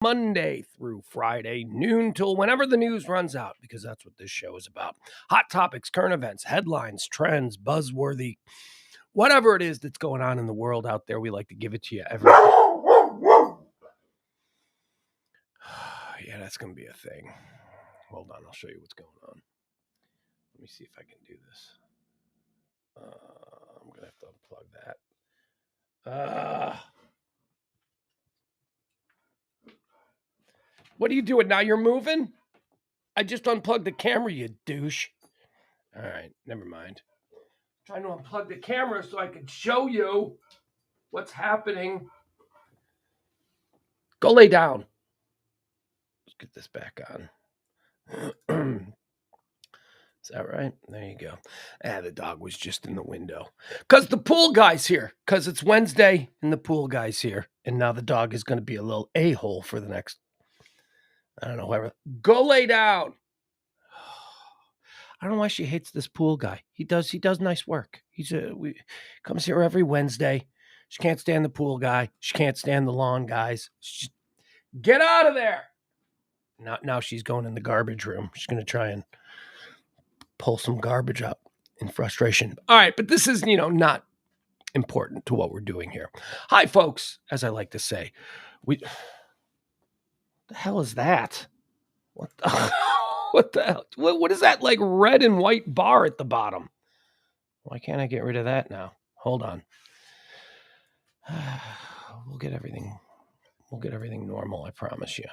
Monday through Friday, noon till whenever the news runs out, because that's what this show is about. Hot topics, current events, headlines, trends, buzzworthy, whatever it is that's going on in the world out there, we like to give it to you every day. Yeah, that's going to be a thing. Hold on, I'll show you what's going on. Let me see if I can do this. I'm going to have to unplug that. What are you doing now? You're moving? I just unplugged the camera, you douche. All right, never mind. I'm trying to unplug the camera so I can show you what's happening. Go lay down. Let's get this back on. Is that right? There you go. The dog was just in the window. Because the pool guy's here. Because it's Wednesday and the pool guy's here. And now the dog is going to be a little a-hole for the next, I don't know, whoever. Go lay down. I don't know why she hates this pool guy. He does nice work. Comes here every Wednesday. She can't stand the pool guy. She can't stand the lawn guys. Get out of there. Now she's going in the garbage room. She's going to try and pull some garbage up in frustration. All right, but this is, not important to what we're doing here. Hi, folks, as I like to say. What the hell is that? What the hell? What is that, like, red and white bar at the bottom? Why can't I get rid of that now? Hold on. We'll get everything normal, I promise you.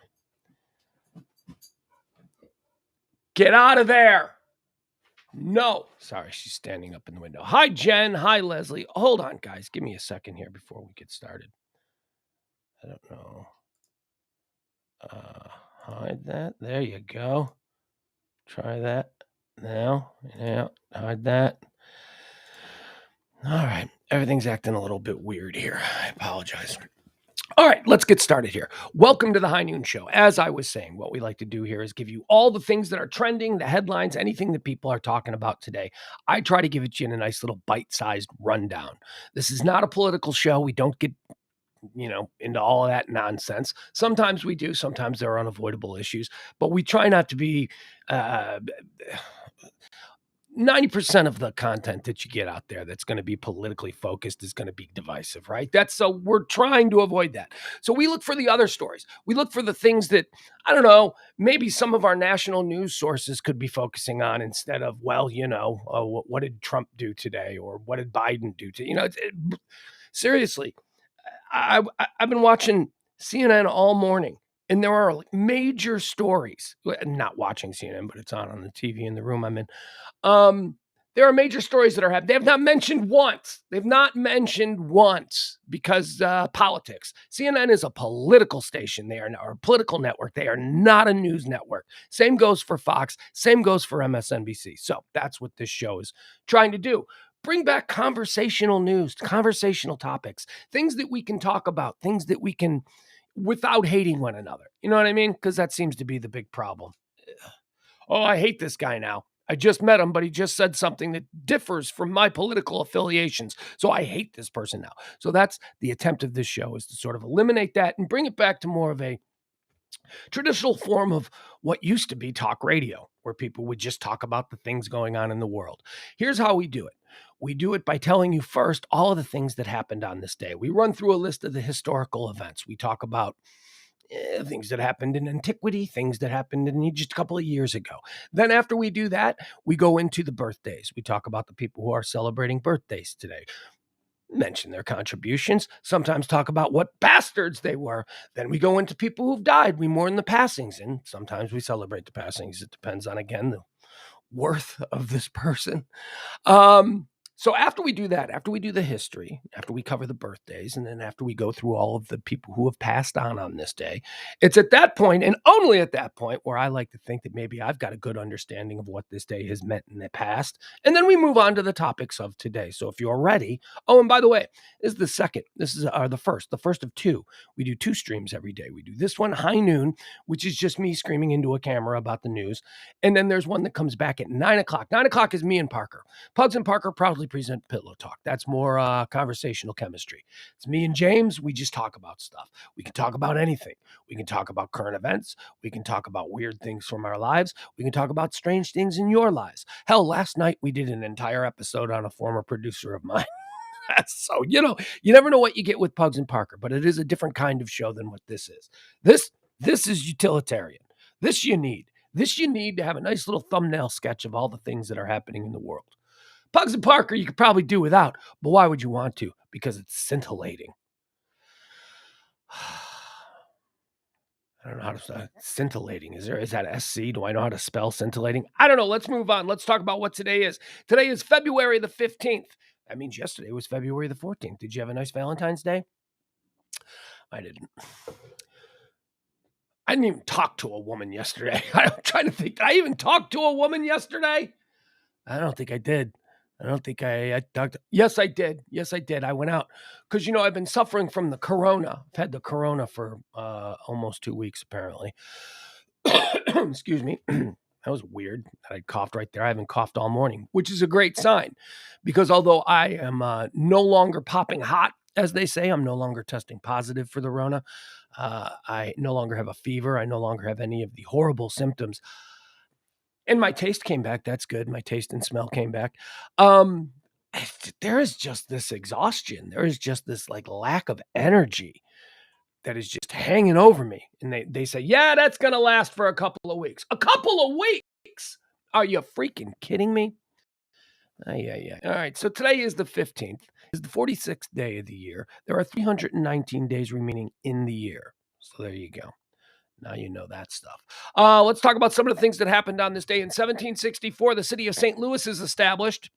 Get out of there. No. Sorry, she's standing up in the window. Hi, Jen. Hi, Leslie. Hold on, guys. Give me a second here before we get started. I don't know. Hide that. There you go. Try that. Now. Yeah, hide that. All right. Everything's acting a little bit weird here. I apologize. All right, let's get started here. Welcome to the High Noon Show. As I was saying, what we like to do here is give you all the things that are trending, the headlines, anything that people are talking about today. I try to give it to you in a nice little bite-sized rundown. This is not a political show. We don't get, into all of that nonsense. Sometimes we do. Sometimes there are unavoidable issues. But we try not to be 90% of the content that you get out there that's going to be politically focused is going to be divisive, right? So we're trying to avoid that. So we look for the other stories. We look for the things that, I don't know, maybe some of our national news sources could be focusing on instead of, what did Trump do today? Or what did Biden do today? Seriously, I've been watching CNN all morning. And there are major stories. Not watching CNN, but it's on the TV in the room I'm in. There are major stories that are happening. They have not mentioned once. They've not mentioned once because politics. CNN is a political station. They are or a political network. They are not a news network. Same goes for Fox. Same goes for MSNBC. So that's what this show is trying to do. Bring back conversational news, conversational topics, things that we can talk about, things that we can, without hating one another. You know what I mean? Because that seems to be the big problem. Oh, I hate this guy now. I just met him, but he just said something that differs from my political affiliations. So I hate this person now. So that's the attempt of this show, is to sort of eliminate that and bring it back to more of a traditional form of what used to be talk radio, where people would just talk about the things going on in the world. Here's how we do it. We do it by telling you first all of the things that happened on this day. We run through a list of the historical events. We talk about things that happened in antiquity, things that happened in just a couple of years ago. Then after we do that, we go into the birthdays. We talk about the people who are celebrating birthdays today. Mention their contributions, sometimes talk about what bastards they were. Then we go into people who've died. We mourn the passings, and sometimes we celebrate the passings. It depends on, again, the worth of this person. So after we do that, after we do the history, after we cover the birthdays, and then after we go through all of the people who have passed on this day, it's at that point, and only at that point, where I like to think that maybe I've got a good understanding of what this day has meant in the past. And then we move on to the topics of today. So if you're ready, and by the way, this is the second. This is the first of two. We do two streams every day. We do this one, High Noon, which is just me screaming into a camera about the news. And then there's one that comes back at 9 o'clock. 9 o'clock is me and Parker. Pugs and Parker proudly usually present Pillow Talk. That's more conversational chemistry. It's me and James. We just talk about stuff. We can talk about anything. We can talk about current events. We can talk about weird things from our lives. We can talk about strange things in your lives. Hell, last night we did an entire episode on a former producer of mine. So, you never know what you get with Pugs and Parker, but it is a different kind of show than what this is. This is utilitarian. This you need. This you need to have a nice little thumbnail sketch of all the things that are happening in the world. Pugs and Parker you could probably do without, but why would you want to? Because it's scintillating. I don't know how to spell scintillating. Is that SC? Do I know how to spell scintillating? I don't know. Let's move on. Let's talk about what today is. Today is February the 15th. That means yesterday was February the 14th. Did you have a nice Valentine's Day? I didn't. I didn't even talk to a woman yesterday. I'm trying to think. Did I even talk to a woman yesterday? I don't think I did. I don't think I talked. Yes, I did. Yes, I did. I went out because, I've been suffering from the corona. I've had the corona for almost 2 weeks, apparently. Excuse me. That was weird. I coughed right there. I haven't coughed all morning, which is a great sign because although I am no longer popping hot, as they say, I'm no longer testing positive for the Rona. I no longer have a fever. I no longer have any of the horrible symptoms. And my taste came back. That's good. My taste and smell came back. There is just this exhaustion. There is just this lack of energy that is just hanging over me. And they say, yeah, that's going to last for a couple of weeks. A couple of weeks? Are you freaking kidding me? Yeah. All right. So today is the 15th. It's the 46th day of the year. There are 319 days remaining in the year. So there you go. Now you know that stuff. Let's talk about some of the things that happened on this day. In 1764, the city of St. Louis is established.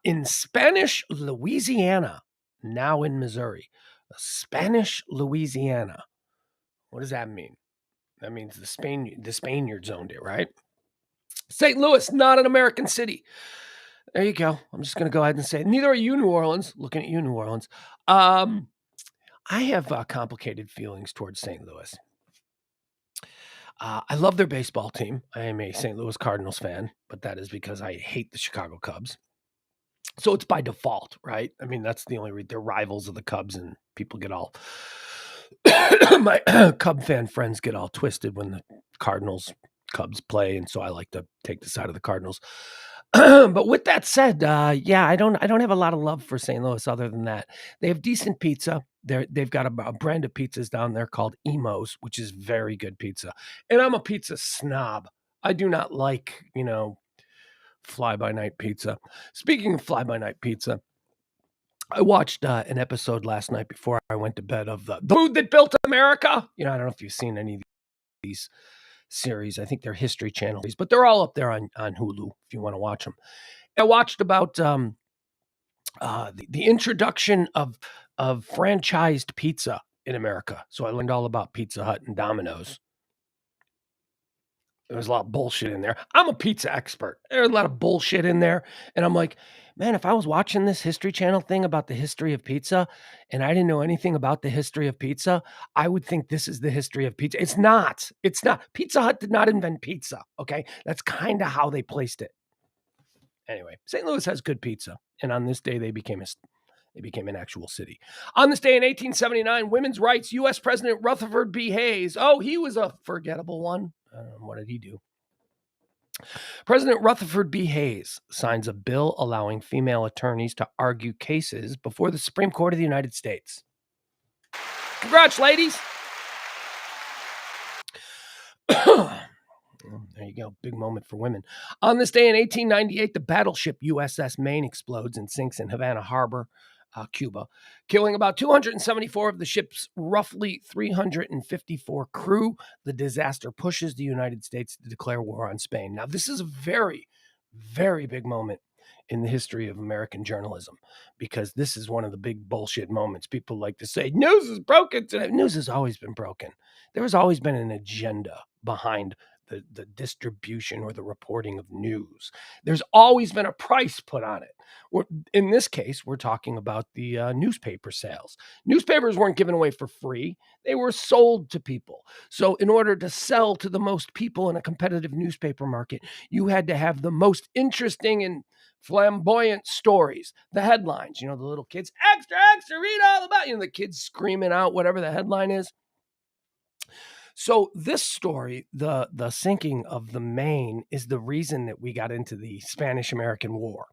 In Spanish Louisiana, now in Missouri. Spanish Louisiana. What does that mean? That means the Spaniards owned it, right? St. Louis, not an American city. There you go. I'm just going to go ahead and say it. Neither are you, New Orleans. Looking at you, New Orleans. I have complicated feelings towards St. Louis. I love their baseball team. I am a St. Louis Cardinals fan, but that is because I hate the Chicago Cubs. So it's by default, right? I mean, that's the only reason. They're rivals of the Cubs, and people get all my Cub fan friends get all twisted when the Cubs play, and so I like to take the side of the Cardinals. But with that said, I don't have a lot of love for St. Louis other than that. They have decent pizza. They've got a brand of pizzas down there called Imo's, which is very good pizza. And I'm a pizza snob. I do not like, fly-by-night pizza. Speaking of fly-by-night pizza, I watched an episode last night before I went to bed of the Food That Built America. I don't know if you've seen any of these series. I think they're History Channel, but they're all up there on Hulu if you want to watch them. I watched about the introduction of franchised pizza in America. So I learned all about Pizza Hut and Domino's. There was a lot of bullshit in there. I'm a pizza expert. There's a lot of bullshit in there. And I'm like, man, if I was watching this History Channel thing about the history of pizza and I didn't know anything about the history of pizza, I would think this is the history of pizza. It's not. It's not. Pizza Hut did not invent pizza, okay? That's kind of how they placed it. Anyway, St. Louis has good pizza. And on this day, they became an actual city. On this day in 1879, women's rights, U.S. President Rutherford B. Hayes. Oh, he was a forgettable one. What did he do? President Rutherford B. Hayes signs a bill allowing female attorneys to argue cases before the Supreme Court of the United States. Congrats, ladies. There you go. Big moment for women. On this day in 1898, the battleship USS Maine explodes and sinks in Havana Harbor, Cuba, killing about 274 of the ship's roughly 354 crew. The disaster pushes the United States to declare war on Spain. Now, this is a very, very big moment in the history of American journalism because this is one of the big bullshit moments. People like to say, news is broken today. News has always been broken. There has always been an agenda behind the distribution or the reporting of news. There's always been a price put on it. In this case, we're talking about the newspaper sales. Newspapers weren't given away for free. They were sold to people. So in order to sell to the most people in a competitive newspaper market, you had to have the most interesting and flamboyant stories, the headlines, the little kids, extra, extra, read all about, the kids screaming out whatever the headline is. So this story, the sinking of the Maine, is the reason that we got into the Spanish-American War.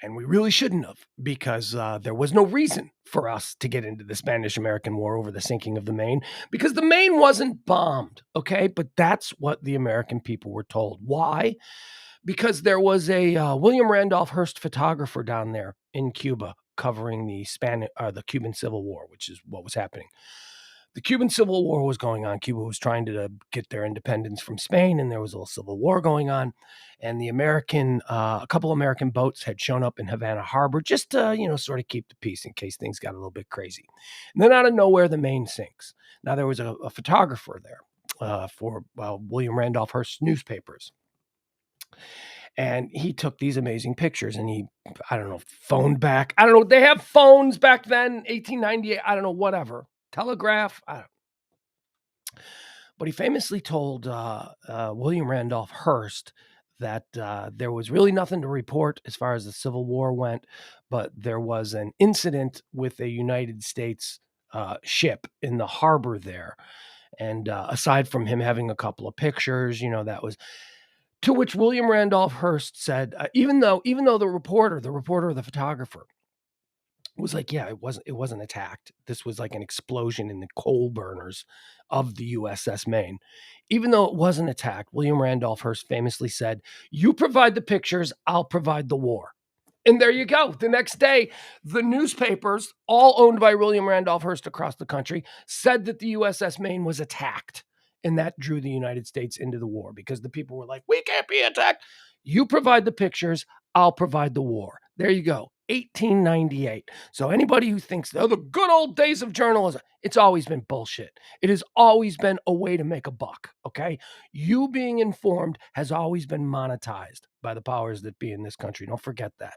And we really shouldn't have, because there was no reason for us to get into the Spanish-American War over the sinking of the Maine, because the Maine wasn't bombed, okay? But that's what the American people were told. Why? Because there was a William Randolph Hearst photographer down there in Cuba covering the Cuban Civil War, which is what was happening. The Cuban Civil War was going on. Cuba was trying to get their independence from Spain, and there was a little civil war going on. And a couple American boats had shown up in Havana Harbor just to, sort of keep the peace in case things got a little bit crazy. And then out of nowhere, the Maine sinks. Now, there was a photographer there for William Randolph Hearst newspapers. And he took these amazing pictures, and he, I don't know, phoned back. I don't know. They have phones back then, 1898. I don't know, whatever. Telegraph. I don't know. But he famously told William Randolph Hearst that there was really nothing to report as far as the Civil War went, but there was an incident with a United States ship in the harbor there. And aside from him having a couple of pictures, that was... To which William Randolph Hearst said, even though the reporter, the photographer, was like, yeah, it wasn't attacked. This was like an explosion in the coal burners of the USS Maine. Even though it wasn't attacked, William Randolph Hearst famously said, "You provide the pictures, I'll provide the war." And there you go. The next day, the newspapers, all owned by William Randolph Hearst across the country, said that the USS Maine was attacked. And that drew the United States into the war, because the people were like, we can't be attacked. You provide the pictures, I'll provide the war. There you go. 1898. So anybody who thinks, the good old days of journalism, it's always been bullshit. It has always been a way to make a buck, okay? You being informed has always been monetized by the powers that be in this country. Don't forget that.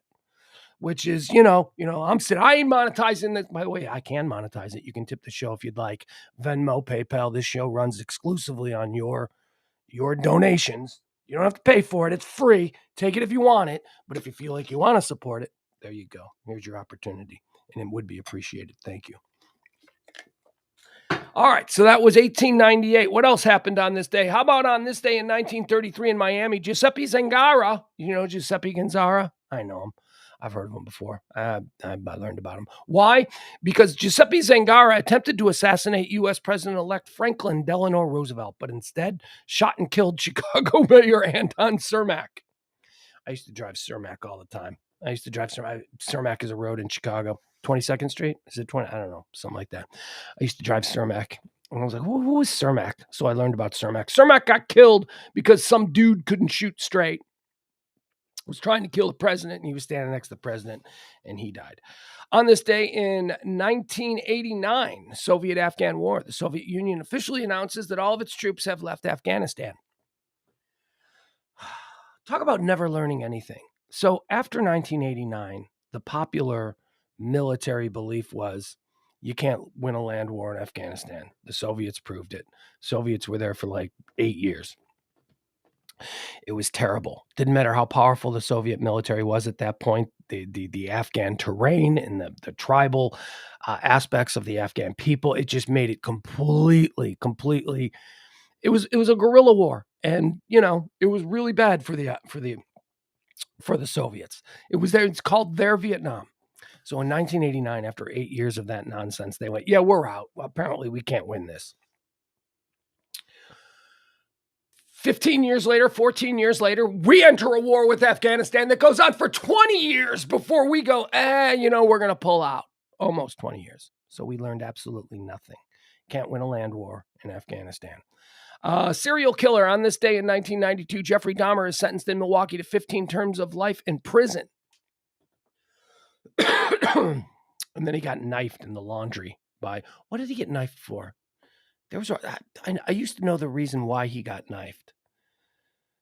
Which is, I ain't monetizing this. By the way, I can monetize it. You can tip the show if you'd like. Venmo, PayPal. This show runs exclusively on your donations. You don't have to pay for it. It's free. Take it if you want it. But if you feel like you want to support it, there you go. Here's your opportunity. And it would be appreciated. Thank you. All right, so that was 1898. What else happened on this day? How about on this day in 1933 in Miami, Giuseppe Zangara? You know Giuseppe Zangara? I know him. I've heard of him before. I learned about him. Why? Because Giuseppe Zangara attempted to assassinate U.S. President-elect Franklin Delano Roosevelt, but instead shot and killed Chicago Mayor Anton Cermak. I used to drive Cermak all the time. Cermak is a road in Chicago. 22nd Street? Is it 20? I don't know. Something like that. I used to drive Cermak. And I was like, who is Cermak? So I learned about Cermak. Cermak got killed because some dude couldn't shoot straight. Was trying to kill the president, and he was standing next to the president, and he died. On this day in 1989, Soviet-Afghan War, the Soviet Union officially announces that all of its troops have left Afghanistan. Talk about never learning anything. So after 1989, the popular military belief was you can't win a land war in Afghanistan. The Soviets proved it. Soviets were there for like 8 years. It was terrible. Didn't matter how powerful the Soviet military was at that point. The Afghan terrain and the tribal aspects of the Afghan people, it just made it completely. It was a guerrilla war, and it was really bad for the Soviets. It's called their Vietnam. So in 1989, after 8 years of that nonsense, they went, yeah, we're out. Well, apparently we can't win this. 14 years later, we enter a war with Afghanistan that goes on for 20 years before we go, we're going to pull out. Almost 20 years. So we learned absolutely nothing. Can't win a land war in Afghanistan. Serial killer on this day in 1992, Jeffrey Dahmer is sentenced in Milwaukee to 15 terms of life in prison. And then he got knifed in the laundry by, what did he get knifed for? I used to know the reason why he got knifed.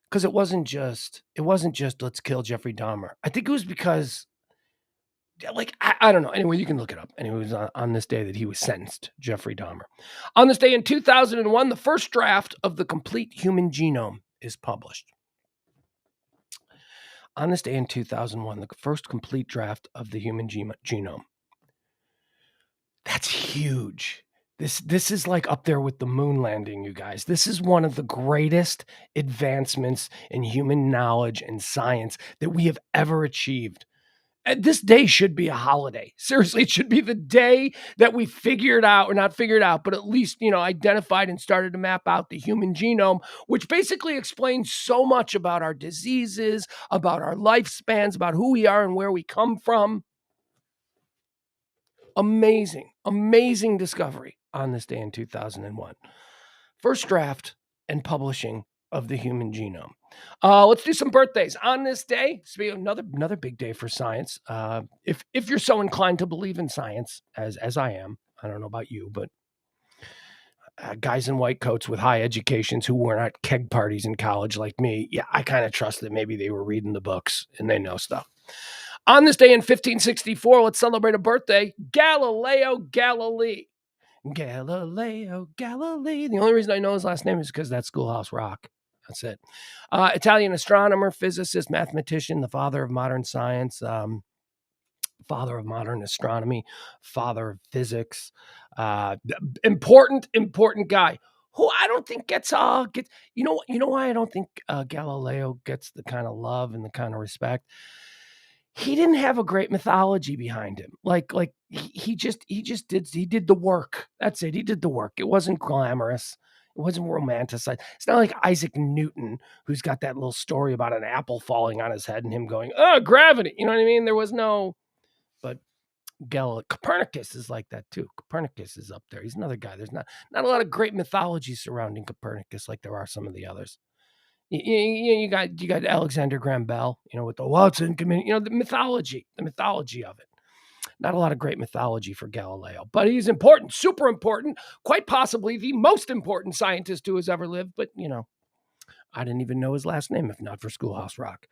Because it wasn't just let's kill Jeffrey Dahmer. I think it was because, I don't know. Anyway, you can look it up. Anyway, it was on this day that he was sentenced, Jeffrey Dahmer. On this day in 2001, the first draft of the complete human genome is published. On this day in 2001, the first complete draft of the human genome. That's huge. This is like up there with the moon landing, you guys. This is one of the greatest advancements in human knowledge and science that we have ever achieved. And this day should be a holiday. Seriously, it should be the day that we figured out, or not figured out, but at least, identified and started to map out the human genome, which basically explains so much about our diseases, about our lifespans, about who we are and where we come from. Amazing, amazing discovery on this day in 2001. First draft and publishing of the human genome. Let's do some birthdays on this day. Another big day for science. If you're so inclined to believe in science, as I am, I don't know about you, but guys in white coats with high educations who were at keg parties in college like me, yeah, I kind of trust that maybe they were reading the books and they know stuff. On this day in 1564, let's celebrate a birthday, Galileo Galilei. Galileo Galilei. The only reason I know his last name is because that's Schoolhouse Rock. That's it. Italian astronomer, physicist, mathematician, the father of modern science, father of modern astronomy, father of physics. Important guy who I don't think gets you know why I don't think Galileo gets the kind of love and the kind of respect. He didn't have a great mythology behind him. Like he did the work. That's it. He did the work. It wasn't glamorous. It wasn't romanticized. It's not like Isaac Newton, who's got that little story about an apple falling on his head and him going, "Oh, gravity." You know what I mean? There was no, but Copernicus is like that too. Copernicus is up there. He's another guy. There's not a lot of great mythology surrounding Copernicus like there are some of the others. You got Alexander Graham Bell, with the Watson community, the mythology of it. Not a lot of great mythology for Galileo, but he's important, super important, quite possibly the most important scientist who has ever lived. But, I didn't even know his last name if not for Schoolhouse Rock.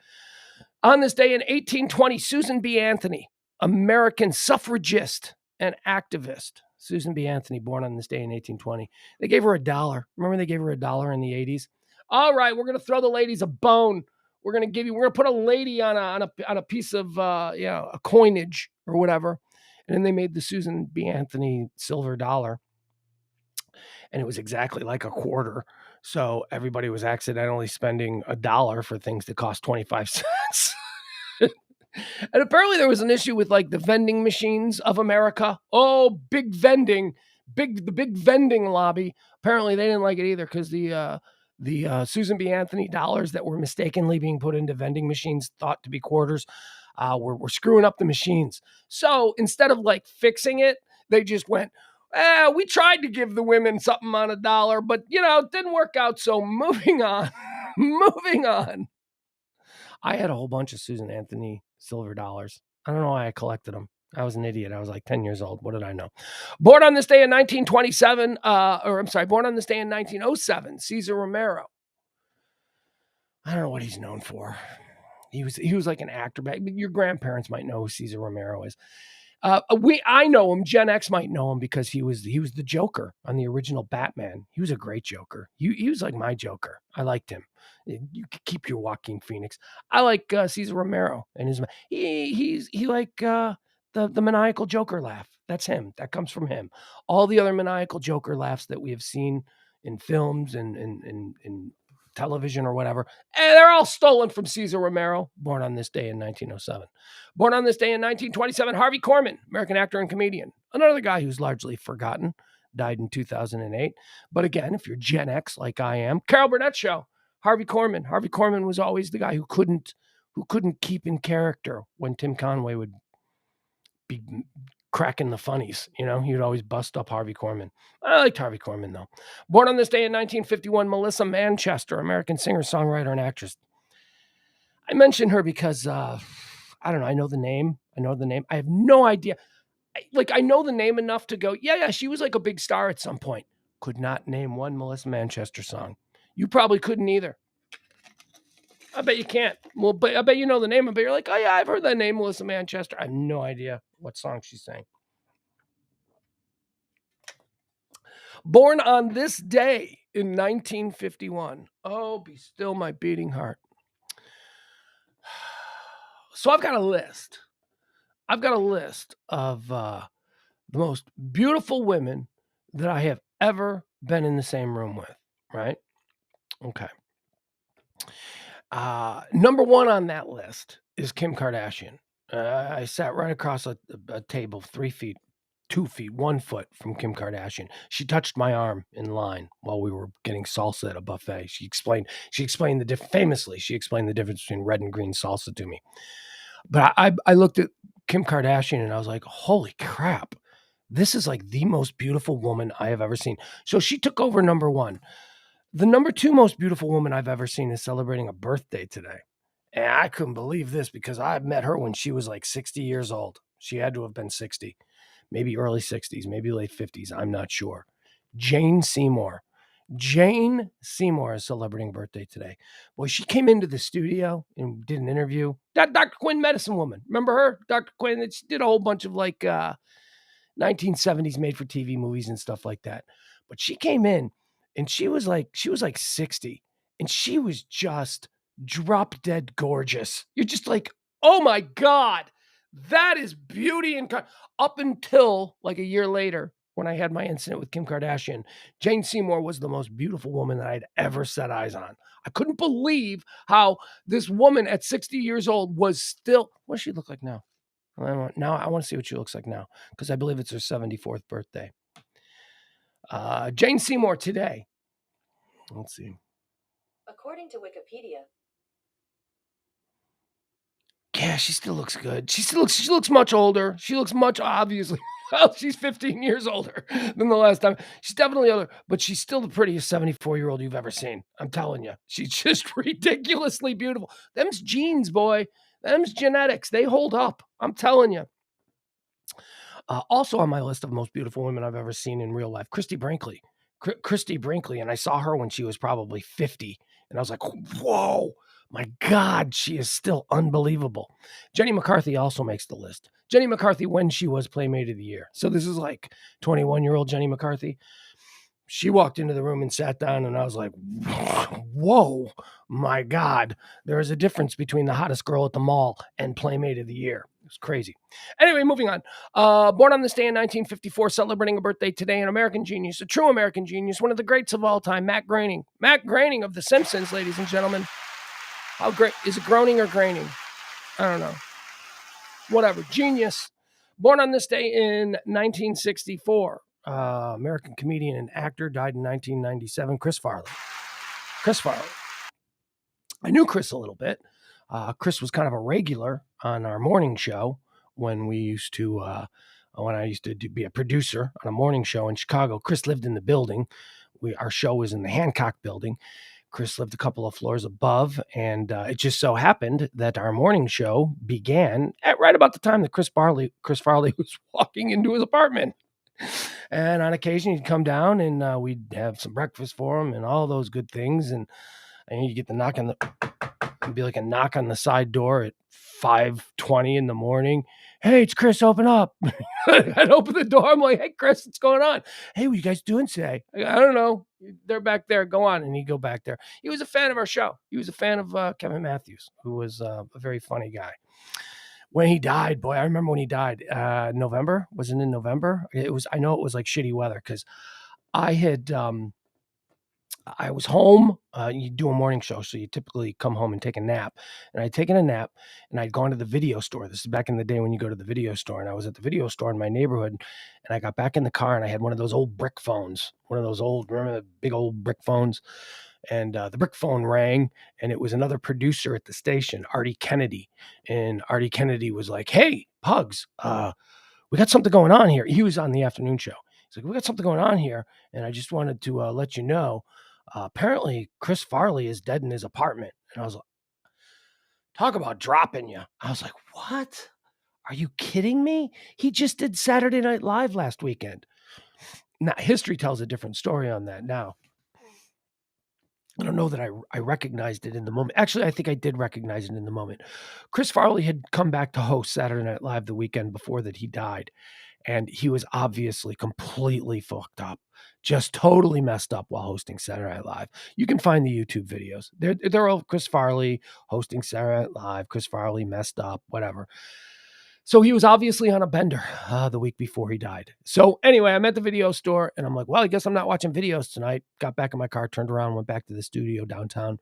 On this day in 1820, Susan B. Anthony, American suffragist and activist. Susan B. Anthony, born on this day in 1820. They gave her $1. Remember they gave her $1 in the 80s? All right, we're going to throw the ladies a bone. We're going to put a lady on a piece of, a coinage or whatever. And then they made the Susan B. Anthony silver dollar. And it was exactly like a quarter. So everybody was accidentally spending $1 for things that cost 25 cents. And apparently there was an issue with like the vending machines of America. Oh, big vending, the big vending lobby. Apparently they didn't like it either because the Susan B. Anthony dollars that were mistakenly being put into vending machines thought to be quarters were screwing up the machines. So instead of like fixing it, they just went, we tried to give the women something on $1, but it didn't work out. So moving on, moving on. I had a whole bunch of Susan Anthony silver dollars. I don't know why I collected them. I was an idiot. I was like 10 years old. What did I know? Born on this day in 1927, born on this day in 1907, Cesar Romero. I don't know what he's known for. He was like an actor. But your grandparents might know who Cesar Romero is. I know him. Gen X might know him because he was the Joker on the original Batman. He was a great Joker. He was like my Joker. I liked him. You could keep your Joaquin Phoenix. I like Cesar Romero and he like the maniacal Joker laugh. That's him. That comes from him. All the other maniacal Joker laughs that we have seen in films and in television or whatever, and they're all stolen from Cesar Romero, born on this day in 1907. Born on this day in 1927, Harvey Korman, American actor and comedian. Another guy who's largely forgotten, died in 2008. But again, if you're Gen X like I am, Carol Burnett Show, Harvey Korman. Harvey Korman was always the guy who couldn't keep in character when Tim Conway would be cracking the funnies. He'd always bust up Harvey Korman. I liked Harvey Korman, though. Born on this day in 1951, Melissa Manchester, American singer, songwriter, and actress. I mention her because, I don't know, I know the name. I have no idea. I know the name enough to go, yeah, she was like a big star at some point. Could not name one Melissa Manchester song. You probably couldn't either. I bet you can't. Well, but I bet you know the name of it. You're like, oh yeah, I've heard that name, Melissa Manchester. I have no idea what song she sang. Born on this day in 1951. Oh, be still my beating heart. So I've got a list. I've got a list of the most beautiful women that I have ever been in the same room with, right? Okay. Number one on that list is Kim Kardashian. I sat right across a table 3 feet, 2 feet, 1 foot from Kim Kardashian. She touched my arm in line while we were getting salsa at a buffet. She explained famously, she explained the difference between red and green salsa to me. But I looked at Kim Kardashian and I was like, holy crap, this is like the most beautiful woman I have ever seen. So she took over number one. The number two most beautiful woman I've ever seen is celebrating a birthday today. And I couldn't believe this because I met her when she was like 60 years old. She had to have been 60, maybe early 60s, maybe late 50s. I'm not sure. Jane Seymour. Jane Seymour is celebrating a birthday today. Boy, she came into the studio and did an interview. That Dr. Quinn Medicine Woman. Remember her? Dr. Quinn, she did a whole bunch of like 1970s made for TV movies and stuff like that. But she came in and she was like 60 and she was just drop dead gorgeous. You're just like, oh my God, that is beauty and up until like a year later when I had my incident with Kim Kardashian, Jane Seymour was the most beautiful woman that I'd ever set eyes on. I couldn't believe how this woman at 60 years old was still, what does she look like now? Now I want to see what she looks like now because I believe it's her 74th birthday. Jane Seymour today. Let's see. According to Wikipedia. Yeah, she still looks good. She looks much older. She looks much obviously. Well, she's 15 years older than the last time. She's definitely older, but she's still the prettiest 74-year-old you've ever seen. I'm telling you. She's just ridiculously beautiful. Them's genes, boy. Them's genetics. They hold up. I'm telling you. Also on my list of most beautiful women I've ever seen in real life, Christy Brinkley. Christy Brinkley, and I saw her when she was probably 50, and I was like, whoa, my God, she is still unbelievable. Jenny McCarthy also makes the list. Jenny McCarthy when she was Playmate of the Year. So this is like 21-year-old Jenny McCarthy. She walked into the room and sat down, and I was like, whoa, my God. There is a difference between the hottest girl at the mall and Playmate of the Year. It was crazy. Anyway, moving on. Born on this day in 1954, celebrating a birthday today, an American genius, a true American genius, one of the greats of all time, Matt Groening. Matt Groening of The Simpsons, ladies and gentlemen. How great? Is it groaning or graining? I don't know. Whatever. Genius. Born on this day in 1964. American comedian and actor, died in 1997. Chris Farley. Chris Farley. I knew Chris a little bit. Chris was kind of a regular on our morning show when we used to, when I used to be a producer on a morning show in Chicago. Chris lived in the building. Our show was in the Hancock building. Chris lived a couple of floors above, and it just so happened that our morning show began at right about the time that Chris Farley was walking into his apartment. And on occasion, he'd come down, and we'd have some breakfast for him and all those good things. And you get the knock on it'd be like a knock on the side door at 5:20 in the morning. Hey, it's Chris, open up. I'd open the door. I'm like, hey, Chris, what's going on? Hey, what are you guys doing today? I don't know. They're back there. Go on. And he'd go back there. He was a fan of our show. He was a fan of Kevin Matthews, who was a very funny guy. When he died, boy, I remember when he died. November? Was it in November? I know it was like shitty weather because I was home. You do a morning show, so you typically come home and take a nap. And I'd taken a nap, and I'd gone to the video store. This is back in the day when you go to the video store. And I was at the video store in my neighborhood, and I got back in the car, and I had one of those old brick phones. Remember the big old brick phones? And the brick phone rang, and it was another producer at the station, Artie Kennedy. And Artie Kennedy was like, hey, Pugs, we got something going on here. He was on the afternoon show. He's like, we got something going on here, and I just wanted to let you know. Apparently, Chris Farley is dead in his apartment. And I was like, talk about dropping you. I was like, what? Are you kidding me? He just did Saturday Night Live last weekend. Now, history tells a different story on that now. I don't know that I recognized it in the moment. Actually, I think I did recognize it in the moment. Chris Farley had come back to host Saturday Night Live the weekend before that he died. And he was obviously completely fucked up, just totally messed up while hosting Saturday Night Live. You can find the YouTube videos. They're all Chris Farley hosting Saturday Night Live. Chris Farley messed up, whatever. So he was obviously on a bender the week before he died. So anyway, I'm at the video store and I'm like, well, I guess I'm not watching videos tonight. Got back in my car, turned around, went back to the studio downtown.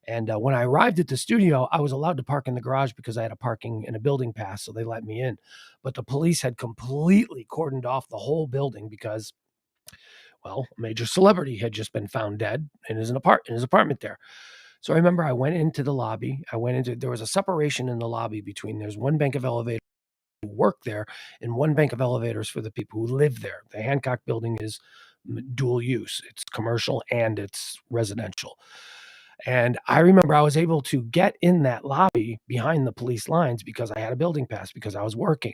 And when I arrived at the studio, I was allowed to park in the garage because I had a parking and a building pass, so they let me in. But the police had completely cordoned off the whole building because, well, a major celebrity had just been found dead in his apartment there. So I remember I went into the lobby. There was a separation in the lobby between, there's one bank of elevators who work there and one bank of elevators for the people who live there. The Hancock building is dual use. It's commercial and it's residential. And I remember I was able to get in that lobby behind the police lines because I had a building pass because I was working.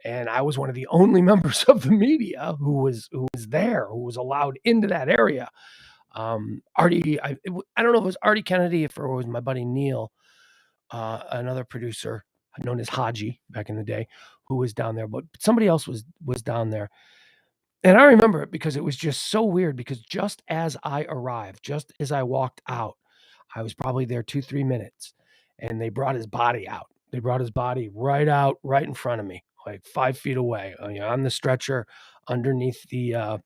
And I was one of the only members of the media who was there, who was allowed into that area. Artie, I don't know if it was Artie Kennedy, if it was my buddy Neil, another producer known as Haji back in the day, who was down there, but somebody else was down there. And I remember it because it was just so weird because just as I arrived, just as I walked out, I was probably there 2-3 minutes and they brought his body out. They brought his body right out, right in front of me, like 5 feet away, on the stretcher underneath the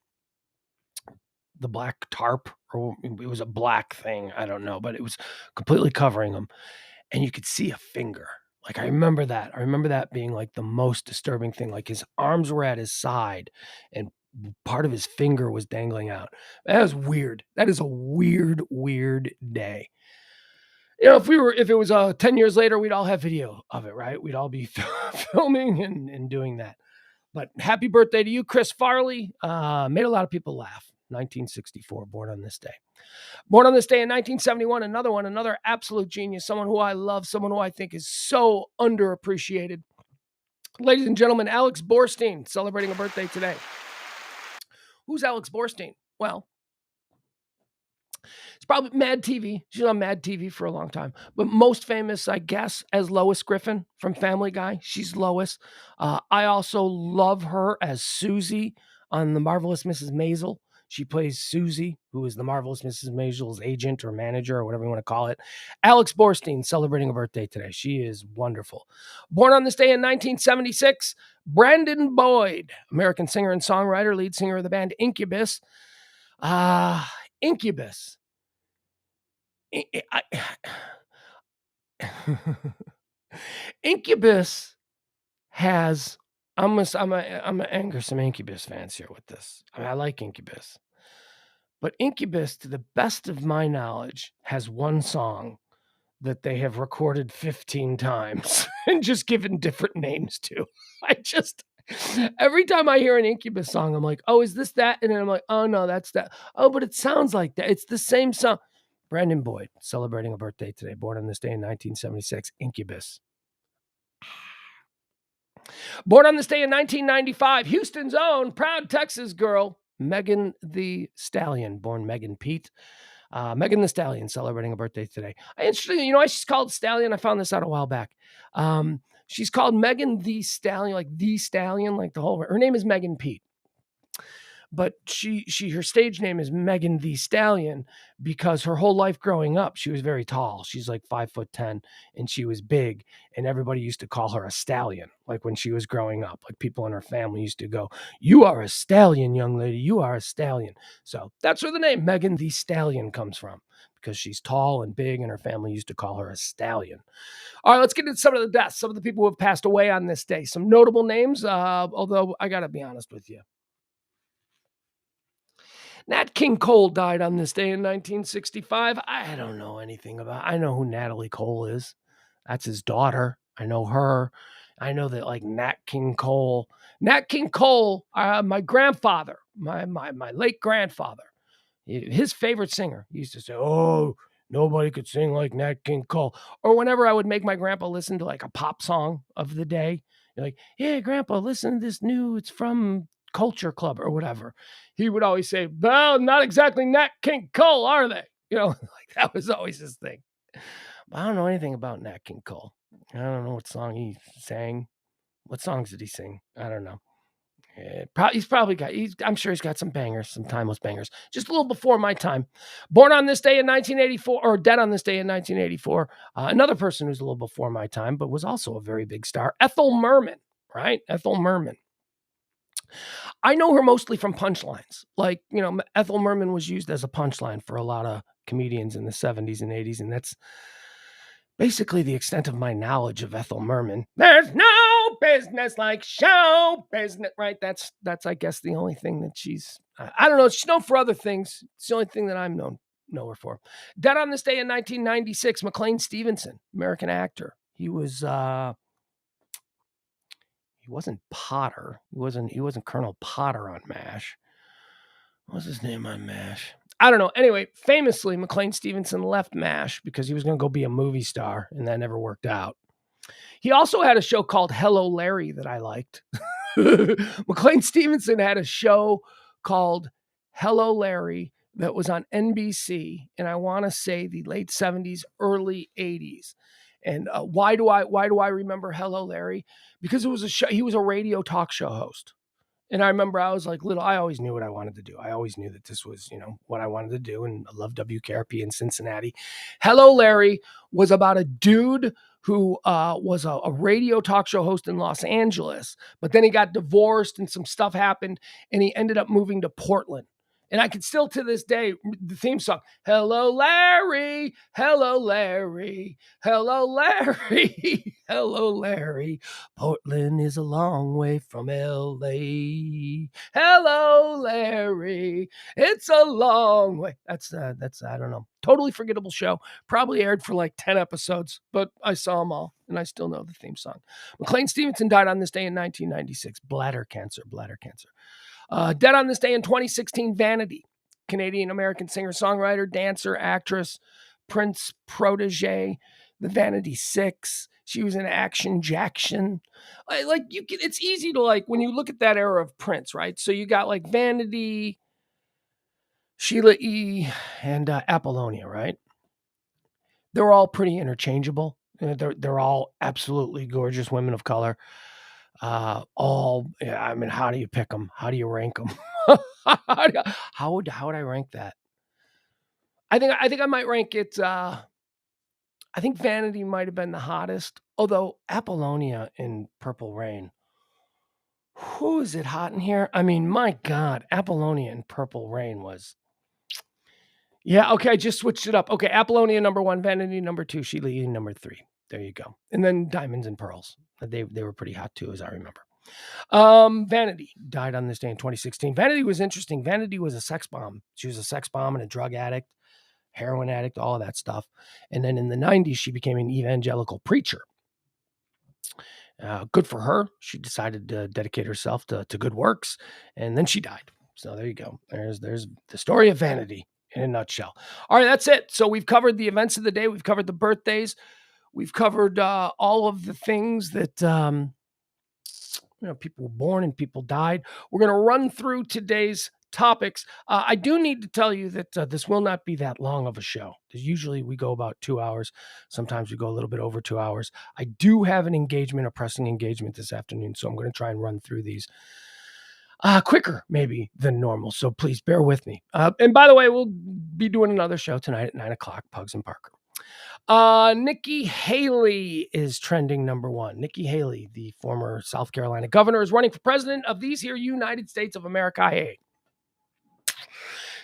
black tarp, or it was a black thing. I don't know, but it was completely covering him. And you could see a finger. Like, I remember that. I remember that being like the most disturbing thing. Like, his arms were at his side and part of his finger was dangling out. That was weird. That is a weird, weird day. If it was 10 years later, we'd all have video of it, right? We'd all be filming and doing that. But happy birthday to you, Chris Farley. Made a lot of people laugh. 1964, born on this day. Born on this day in 1971, another absolute genius, someone who I love, someone who I think is so underappreciated. Ladies and gentlemen, Alex Borstein, celebrating a birthday today. Who's Alex Borstein? Well, it's probably Mad TV. She's on Mad TV for a long time. But most famous, I guess, as Lois Griffin from Family Guy. She's Lois. I also love her as Susie on The Marvelous Mrs. Maisel. She plays Susie, who is the Marvelous Mrs. Maisel's agent or manager or whatever you want to call it. Alex Borstein celebrating a birthday today. She is wonderful. Born on this day in 1976, Brandon Boyd, American singer and songwriter, lead singer of the band Incubus. Incubus. Incubus has, I'm gonna anger some Incubus fans here with this. I mean, I like Incubus, but Incubus, to the best of my knowledge, has one song that they have recorded 15 times and just given different names to. Every time I hear an Incubus song, I'm like, oh, is this that? And then I'm like, oh no, that's that. Oh, but it sounds like that. It's the same song. Brandon Boyd, celebrating a birthday today, born on this day in 1976, Incubus. Born on this day in 1995, Houston's own proud Texas girl, Megan Thee Stallion, born Megan Pete. Megan Thee Stallion celebrating a birthday today. Interesting, you know why she's called Stallion? I found this out a while back. She's called Megan Thee Stallion, like the Stallion, like the whole. Her name is Megan Pete. But her stage name is Megan Thee Stallion because her whole life growing up, she was very tall. She's like 5'10", and she was big, and everybody used to call her a stallion. Like when she was growing up, like people in her family used to go, "You are a stallion, young lady. You are a stallion." So that's where the name Megan Thee Stallion comes from, because she's tall and big, and her family used to call her a stallion. All right, let's get into some of the deaths, some of the people who have passed away on this day. Some notable names, although I got to be honest with you. Nat King Cole died on this day in 1965. I don't know anything about. I know who Natalie Cole is. That's his daughter. I know her. I know that, like, Nat King Cole. Nat King Cole, my grandfather, my late grandfather, his favorite singer. He used to say, "Oh, nobody could sing like Nat King Cole." Or whenever I would make my grandpa listen to like a pop song of the day, like, "Hey, Grandpa, listen to this new. It's from Culture Club or whatever." He would always say, "Well, not exactly Nat King Cole, are they?" Like that was always his thing. But I don't know anything about Nat King Cole. I don't know what song he sang. What songs did he sing? I don't know. I'm sure he's got some bangers, some timeless bangers. Just a little before my time. Born on this day in 1984, or dead on this day in 1984. Another person who's a little before my time, but was also a very big star, Ethel Merman, right? Ethel Merman. I know her mostly from punchlines. Like, Ethel Merman was used as a punchline for a lot of comedians in the 70s and 80s, and that's basically the extent of my knowledge of Ethel Merman. There's no business like show business, right? That's I guess the only thing that I don't know. She's known for other things. It's the only thing that I'm know her for. Dead on this day in 1996, McLean Stevenson, American actor. He was he wasn't Potter. He wasn't Colonel Potter on MASH. What was his name on MASH? I don't know. Anyway, famously, McLean Stevenson left MASH because he was going to go be a movie star, and that never worked out. He also had a show called Hello Larry that I liked. McLean Stevenson had a show called Hello Larry that was on NBC, and I want to say the late 70s, early 80s. And why do I remember Hello Larry? Because it was a show. He was a radio talk show host. And I remember I was like little, I always knew what I wanted to do. I always knew that this was, what I wanted to do. And I love WKRP in Cincinnati. Hello, Larry was about a dude who was a radio talk show host in Los Angeles, but then he got divorced and some stuff happened and he ended up moving to Portland. And I can still to this day, the theme song, Hello, Larry, hello, Larry, hello, Larry, hello, Larry. Portland is a long way from L.A. Hello, Larry, it's a long way. That's I don't know. Totally forgettable show. Probably aired for like 10 episodes, but I saw them all, and I still know the theme song. McLean Stevenson died on this day in 1996. Bladder cancer. Dead on this day in 2016, Vanity, Canadian-American singer-songwriter, dancer, actress, Prince protege, the Vanity Six. She was in Action Jackson. It's easy to when you look at that era of Prince, right? So you got like Vanity, Sheila E., and Apollonia, right? They're all pretty interchangeable. They're all absolutely gorgeous women of color. How do you pick them? How do you rank them? How would I rank that? I think I might rank it. I think Vanity might have been the hottest, although Apollonia in Purple Rain. Who is it hot in here? I mean, my God, Apollonia in Purple Rain was. Yeah, okay, I just switched it up. Okay, Apollonia number 1, Vanity number 2, Sheila E. number 3. There you go. And then Diamonds and Pearls. They were pretty hot too, as I remember. Vanity died on this day in 2016. Vanity was interesting. Vanity was a sex bomb. She was a sex bomb and a drug addict, heroin addict, all of that stuff. And then in the 90s, she became an evangelical preacher. Good for her. She decided to dedicate herself to good works, and then she died. So there you go. There's the story of Vanity in a nutshell. All right, that's it. So we've covered the events of the day. We've covered the birthdays. We've covered all of the things that people were born and people died. We're going to run through today's topics. I do need to tell you that this will not be that long of a show. Usually we go about 2 hours. Sometimes we go a little bit over 2 hours. I do have a pressing engagement this afternoon, so I'm going to try and run through these quicker maybe than normal. So please bear with me. And by the way, we'll be doing another show tonight at 9:00, Pugs and Parker. Nikki Haley is trending number 1. Nikki Haley, the former South Carolina governor, is running for president of these here United States of America. Hey.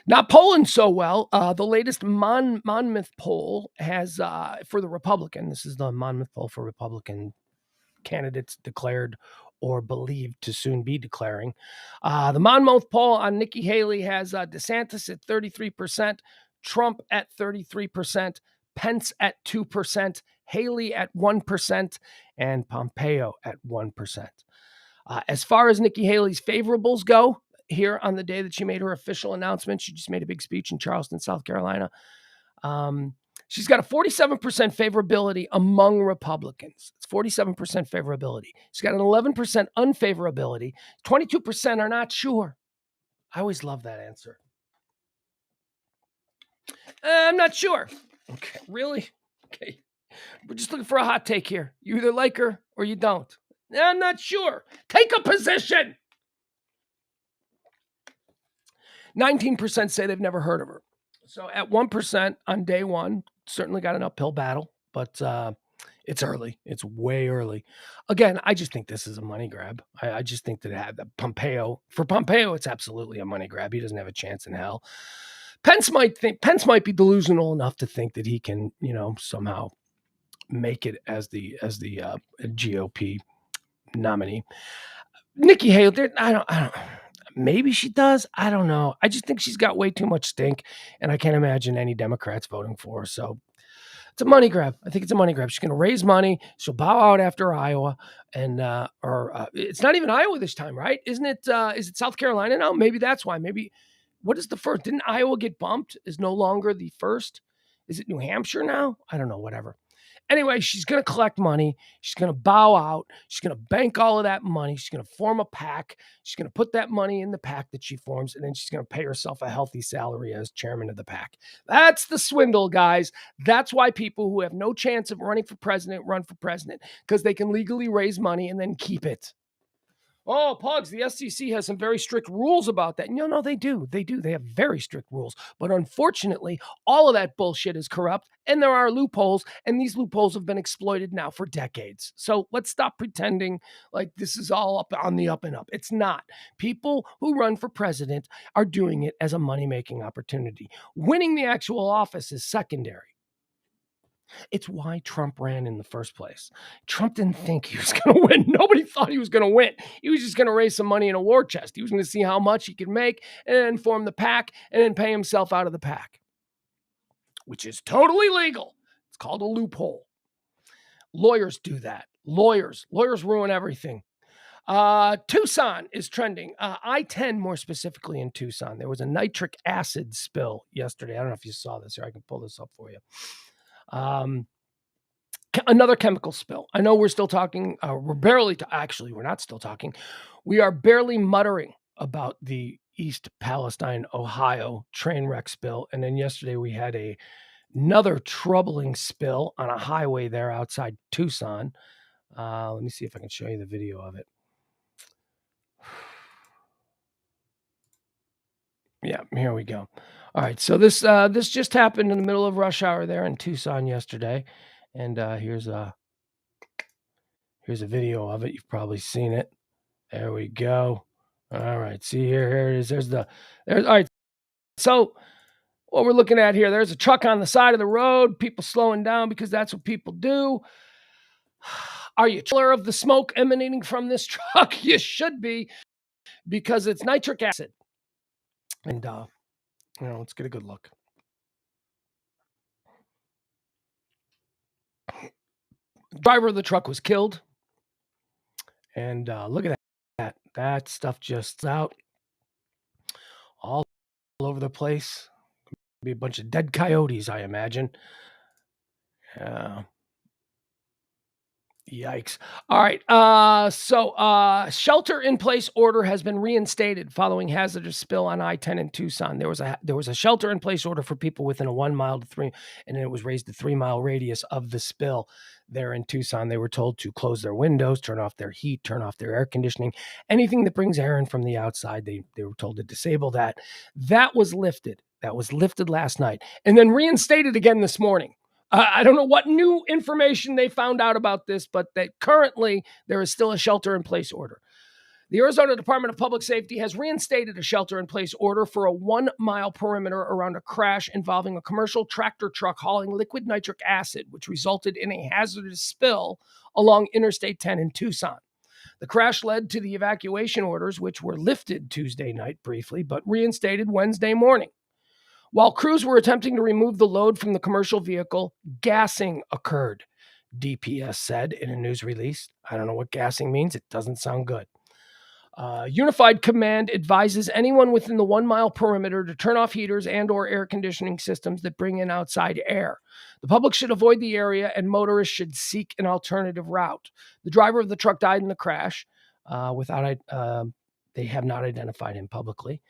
Not polling so well. The latest Monmouth poll has, for the Republican, this is the Monmouth poll for Republican candidates declared or believed to soon be declaring. The Monmouth poll on Nikki Haley has DeSantis at 33%, Trump at 33%, Pence at 2%, Haley at 1%, and Pompeo at 1%. As far as Nikki Haley's favorables go, here on the day that she made her official announcement, she just made a big speech in Charleston, South Carolina. She's got a 47% favorability among Republicans. It's 47% favorability. She's got an 11% unfavorability. 22% are not sure. I always love that answer. I'm not sure. Okay, really? Okay. We're just looking for a hot take here. You either like her or you don't. I'm not sure. Take a position. 19% say they've never heard of her. So at 1% on day one, certainly got an uphill battle, but it's early. It's way early. Again, I just think this is a money grab. I just think that for Pompeo, it's absolutely a money grab. He doesn't have a chance in hell. Pence might be delusional enough to think that he can, somehow make it as the GOP nominee. Nikki Haley, I don't. Maybe she does. I don't know. I just think she's got way too much stink, and I can't imagine any Democrats voting for her. So it's a money grab. I think it's a money grab. She's going to raise money. She'll bow out after Iowa, and it's not even Iowa this time, right? Isn't it? Is it South Carolina now? Maybe that's why. Maybe what is the first? Didn't Iowa get bumped? Is no longer the first? Is it New Hampshire now? I don't know. Whatever. Anyway, she's going to collect money. She's going to bow out. She's going to bank all of that money. She's going to form a PAC. She's going to put that money in the PAC that she forms, and then she's going to pay herself a healthy salary as chairman of the PAC. That's the swindle, guys. That's why people who have no chance of running for president run for president, because they can legally raise money and then keep it. Oh, Pogs, the SEC has some very strict rules about that. No, they do. They do. They have very strict rules. But unfortunately, all of that bullshit is corrupt, and there are loopholes, and these loopholes have been exploited now for decades. So let's stop pretending like this is all up on the up and up. It's not. People who run for president are doing it as a money-making opportunity. Winning the actual office is secondary. It's why Trump ran in the first place. Trump didn't think he was going to win. Nobody thought he was going to win. He was just going to raise some money in a war chest. He was going to see how much he could make and then form the PAC and then pay himself out of the PAC, which is totally legal. It's called a loophole. Lawyers do that. Lawyers ruin everything. Tucson is trending. I-10 more specifically in Tucson. There was a nitric acid spill yesterday. I don't know if you saw this here. I can pull this up for you. Another chemical spill. I know we're still talking. We're not still talking. We are barely muttering about the East Palestine, Ohio train wreck spill. And then yesterday we had another troubling spill on a highway there outside Tucson. Let me see if I can show you the video of it. Yeah, here we go. All right, so this just happened in the middle of rush hour there in Tucson yesterday, and here's a video of it. You've probably seen it. There we go. All right, see here it is. All right. So what we're looking at here, there's a truck on the side of the road. People slowing down because that's what people do. Are you aware of the smoke emanating from this truck? You should be, because it's nitric acid. And let's get a good look. The driver of the truck was killed. And look at that. That stuff just out all over the place. Be a bunch of dead coyotes, I imagine. Yikes. All right. So shelter-in-place order has been reinstated following hazardous spill on I-10 in Tucson. There was a shelter-in-place order for people within a 1 mile to 3, and then it was raised to 3 mile radius of the spill there in Tucson. They were told to close their windows, turn off their heat, turn off their air conditioning, anything that brings air in from the outside. They were told to disable that. That was lifted. That was lifted last night and then reinstated again this morning. I don't know what new information they found out about this, but that currently there is still a shelter-in-place order. The Arizona Department of Public Safety has reinstated a shelter-in-place order for a 1 mile perimeter around a crash involving a commercial tractor truck hauling liquid nitric acid, which resulted in a hazardous spill along Interstate 10 in Tucson. The crash led to the evacuation orders, which were lifted Tuesday night briefly, but reinstated Wednesday morning. While crews were attempting to remove the load from the commercial vehicle, gassing occurred, DPS said in a news release. I don't know what gassing means. It doesn't sound good. Unified Command advises anyone within the 1 mile perimeter to turn off heaters and or air conditioning systems that bring in outside air. The public should avoid the area and motorists should seek an alternative route. The driver of the truck died in the crash. They have not identified him publicly.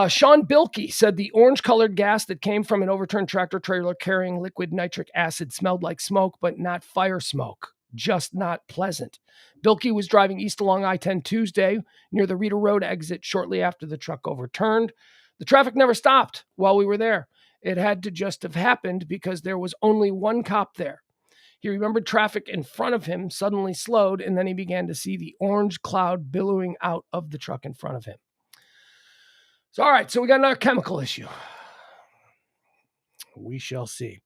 Sean Bilkey said the orange-colored gas that came from an overturned tractor trailer carrying liquid nitric acid smelled like smoke, but not fire smoke. just not pleasant. Bilkey was driving east along I-10 Tuesday near the Reeder Road exit shortly after the truck overturned. The traffic never stopped while we were there. It had to just have happened because there was only one cop there. He remembered traffic in front of him suddenly slowed, and then he began to see the orange cloud billowing out of the truck in front of him. So, all right, so we got another chemical issue. We shall see.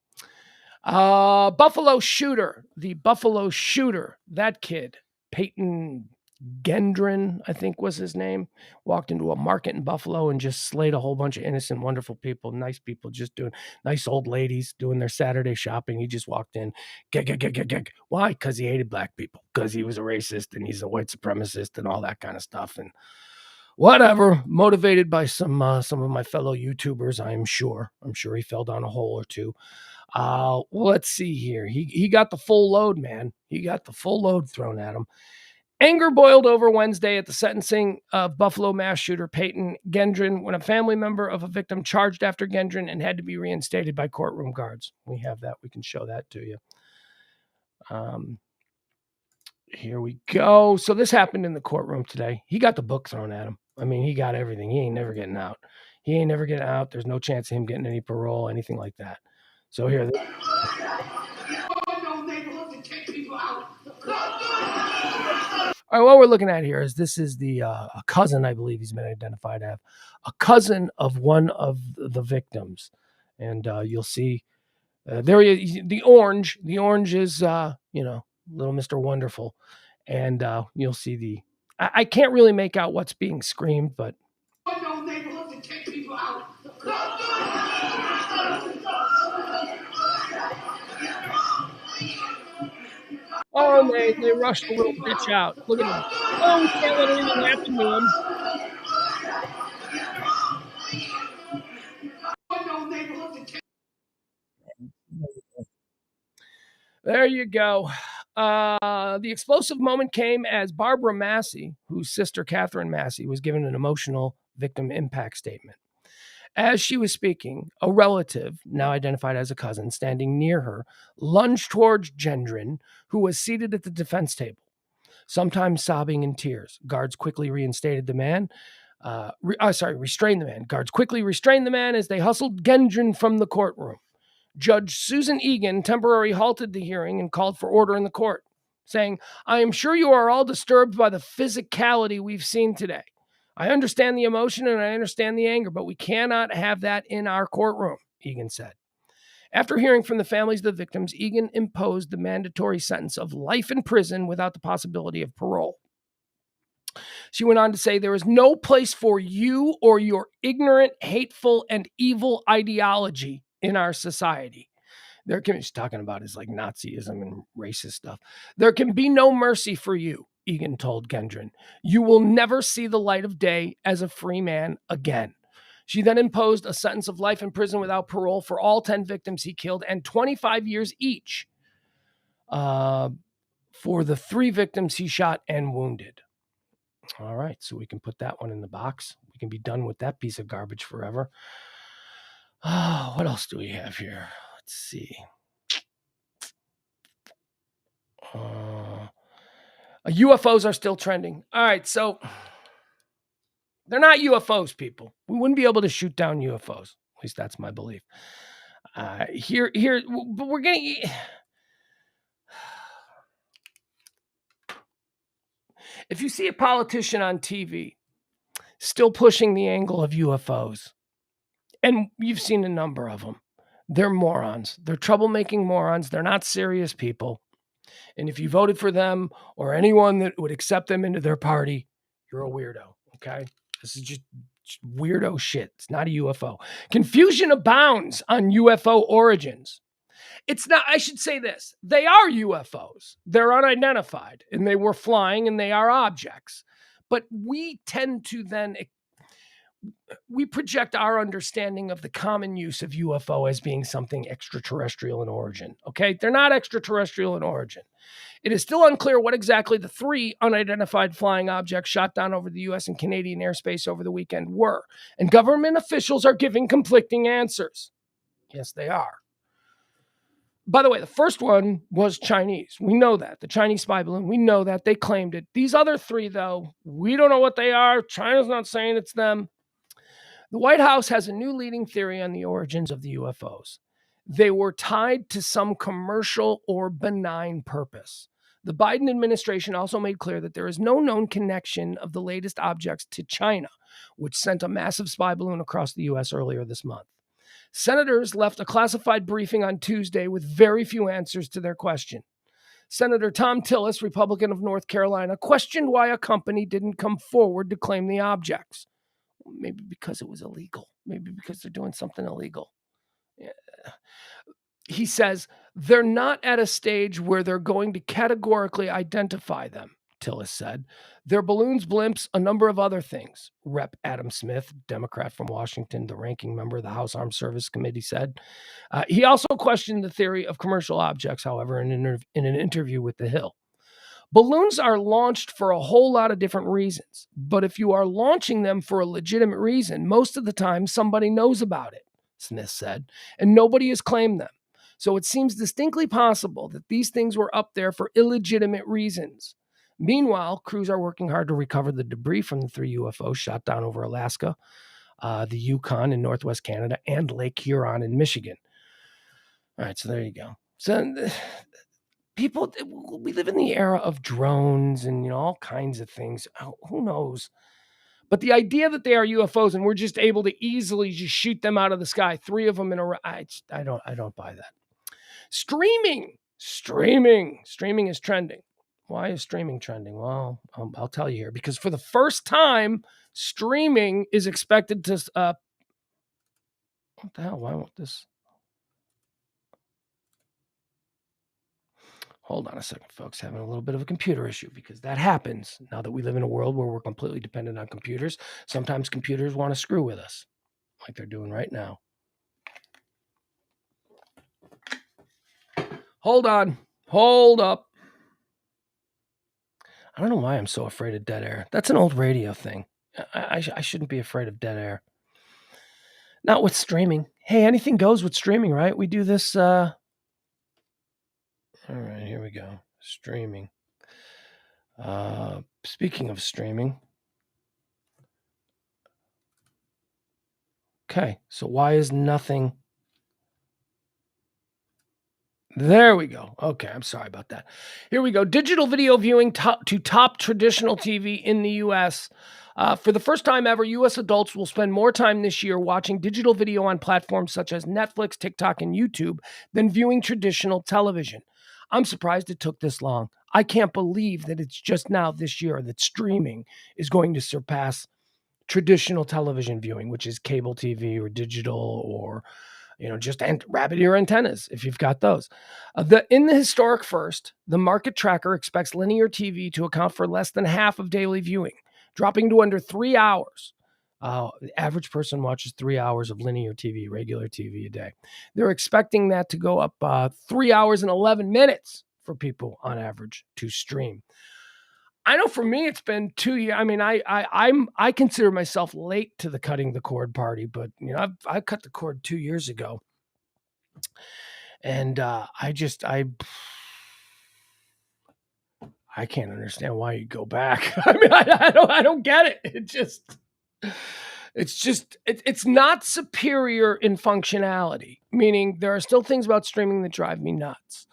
Buffalo shooter, that kid, Peyton Gendron, I think was his name, walked into a market in Buffalo and just slayed a whole bunch of innocent, wonderful people, nice people, just doing nice old ladies doing their Saturday shopping. He just walked in. Why? Because he hated black people, because he was a racist and he's a white supremacist and all that kind of stuff. And whatever, motivated by some of my fellow YouTubers, I'm sure he fell down a hole or two. Let's see here. He got the full load, man. He got the full load thrown at him. Anger boiled over Wednesday at the sentencing of Buffalo mass shooter Peyton Gendron when a family member of a victim charged after Gendron and had to be reinstated by courtroom guards. We have that. We can show that to you. Here we go. So this happened in the courtroom today. He got the book thrown at him. I mean, he got everything. He ain't never getting out. There's no chance of him getting any parole, anything like that. So here. All right, what we're looking at here is this is a cousin, I believe he's been identified as, a cousin of one of the victims. And you'll see there the orange. The orange is, little Mr. Wonderful. And you'll see I can't really make out what's being screamed, but. Oh, they rushed the little bitch out. Look at him. Oh, we can't let anything happen to him. There you go. The explosive moment came as Barbara Massey, whose sister Catherine Massey, was given an emotional victim impact statement. As she was speaking, a relative, now identified as a cousin, standing near her, lunged towards Gendron, who was seated at the defense table, sometimes sobbing in tears. Guards quickly restrained the man. Guards quickly restrained the man as they hustled Gendron from the courtroom. Judge Susan Egan temporarily halted the hearing and called for order in the court, saying, "I am sure you are all disturbed by the physicality we've seen today. I understand the emotion and I understand the anger, but we cannot have that in our courtroom," Egan said. After hearing from the families of the victims, Egan imposed the mandatory sentence of life in prison without the possibility of parole. She went on to say, "There is no place for you or your ignorant, hateful, and evil ideology in our society." She's talking about is like Nazism and racist stuff. "There can be no mercy for you," Egan told Gendron. "You will never see the light of day as a free man again." She then imposed a sentence of life in prison without parole for all 10 victims he killed and 25 years each for the 3 victims he shot and wounded. All right, so we can put that one in the box. We can be done with that piece of garbage forever. What else do we have here? Let's see. UFOs are still trending. All right, so they're not UFOs, people. We wouldn't be able to shoot down UFOs. At least that's my belief. But we're getting. If you see a politician on TV still pushing the angle of UFOs, and you've seen a number of them, they're morons. They're troublemaking morons. They're not serious people. And if you voted for them or anyone that would accept them into their party, you're a weirdo, okay? This is just weirdo shit. It's not a UFO. Confusion abounds on UFO origins. It's not, I should say this. They are UFOs. They're unidentified, and they were flying, and they are objects. But we tend to then, we project our understanding of the common use of UFO as being something extraterrestrial in origin, okay? They're not extraterrestrial in origin. It is still unclear what exactly the 3 unidentified flying objects shot down over the U.S. and Canadian airspace over the weekend were, and government officials are giving conflicting answers. Yes, they are. By the way, the first one was Chinese. We know that. The Chinese spy balloon, we know that. They claimed it. These other three, though, we don't know what they are. China's not saying it's them. The White House has a new leading theory on the origins of the UFOs. They were tied to some commercial or benign purpose. The Biden administration also made clear that there is no known connection of the latest objects to China, which sent a massive spy balloon across the U.S. earlier this month. Senators left a classified briefing on Tuesday with very few answers to their question. Senator Tom Tillis, Republican of North Carolina, questioned why a company didn't come forward to claim the objects. Maybe because it was illegal. Maybe because they're doing something illegal. Yeah. He says they're not at a stage where they're going to categorically identify them, Tillis said. They're balloons, blimps, a number of other things. Rep. Adam Smith, Democrat from Washington, the ranking member of the House Armed Services Committee, said. He also questioned the theory of commercial objects, however, in an interview with The Hill. Balloons are launched for a whole lot of different reasons, but if you are launching them for a legitimate reason, most of the time somebody knows about it, Smith said, and nobody has claimed them. So it seems distinctly possible that these things were up there for illegitimate reasons. Meanwhile, crews are working hard to recover the debris from the 3 UFOs shot down over Alaska, the Yukon in northwest Canada, and Lake Huron in Michigan. All right, so there you go. So people, we live in the era of drones and all kinds of things. Who knows? But the idea that they are UFOs and we're just able to easily just shoot them out of the sky, 3 of them in a row, I don't buy that. Streaming is trending. Why is streaming trending? Well, I'll tell you here, because for the first time, streaming is expected to, what the hell? Why won't this? Hold on a second, folks. Having a little bit of a computer issue because that happens now that we live in a world where we're completely dependent on computers. Sometimes computers want to screw with us like they're doing right now. Hold on. Hold up. I don't know why I'm so afraid of dead air. That's an old radio thing. I shouldn't be afraid of dead air. Not with streaming. Hey, anything goes with streaming, right? We do this. All right, here we go. Streaming. Speaking of streaming. Okay, so why is nothing? There we go. Okay, I'm sorry about that. Here we go. Digital video viewing to top traditional TV in the U.S. For the first time ever, U.S. adults will spend more time this year watching digital video on platforms such as Netflix, TikTok, and YouTube than viewing traditional television. I'm surprised it took this long. I can't believe that it's just now this year that streaming is going to surpass traditional television viewing, which is cable TV or digital or just rabbit ear antennas, if you've got those. In the historic first, the market tracker expects linear TV to account for less than half of daily viewing, dropping to under 3 hours. The average person watches 3 hours of linear TV, regular TV a day. They're expecting that to go up 3 hours and 11 minutes for people on average to stream. I know for me, it's been 2 years. I mean, I consider myself late to the cutting the cord party, but I cut the cord 2 years ago, and I can't understand why you go back. I mean, I don't get it. It's not superior in functionality. Meaning, there are still things about streaming that drive me nuts,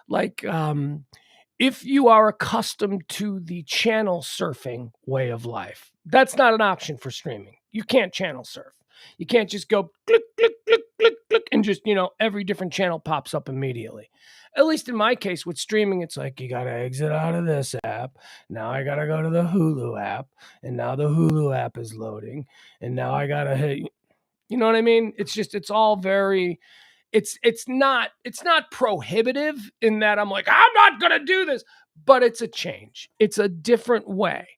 like. If you are accustomed to the channel surfing way of life, that's not an option for streaming. You can't channel surf. You can't just go click, click, click, click, click, and just, every different channel pops up immediately. At least in my case with streaming, it's like you got to exit out of this app. Now I got to go to the Hulu app, and now the Hulu app is loading, and now I got to hit, you know what I mean? It's all very... It's not prohibitive in that I'm like, I'm not going to do this, but it's a change. It's a different way.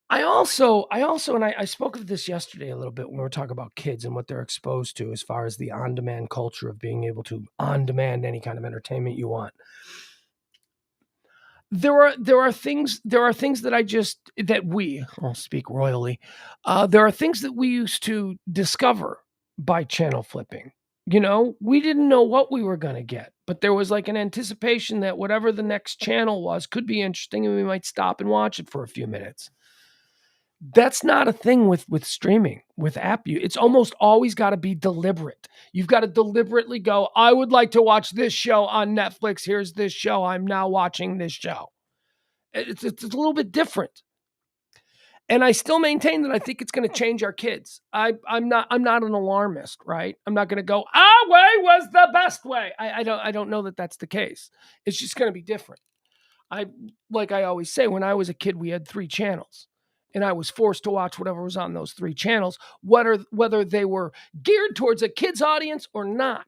I also, and I spoke of this yesterday a little bit when we were talking about kids and what they're exposed to as far as the on-demand culture of being able to on-demand any kind of entertainment you want. There are things that I'll speak royally. There are things that we used to discover by channel flipping. We didn't know what we were going to get, but there was like an anticipation that whatever the next channel was could be interesting and we might stop and watch it for a few minutes. That's not a thing with streaming, with it's almost always got to be deliberate. You've got to deliberately go, I would like to watch this show on Netflix. Here's this show. I'm now watching this show. It's a little bit different. And I still maintain that I think it's going to change our kids. I'm not an alarmist, right? I'm not going to go, our way was the best way. I don't know that that's the case. It's just going to be different. Like I always say, when I was a kid, we had 3 channels. And I was forced to watch whatever was on those 3 channels, whether they were geared towards a kid's audience or not.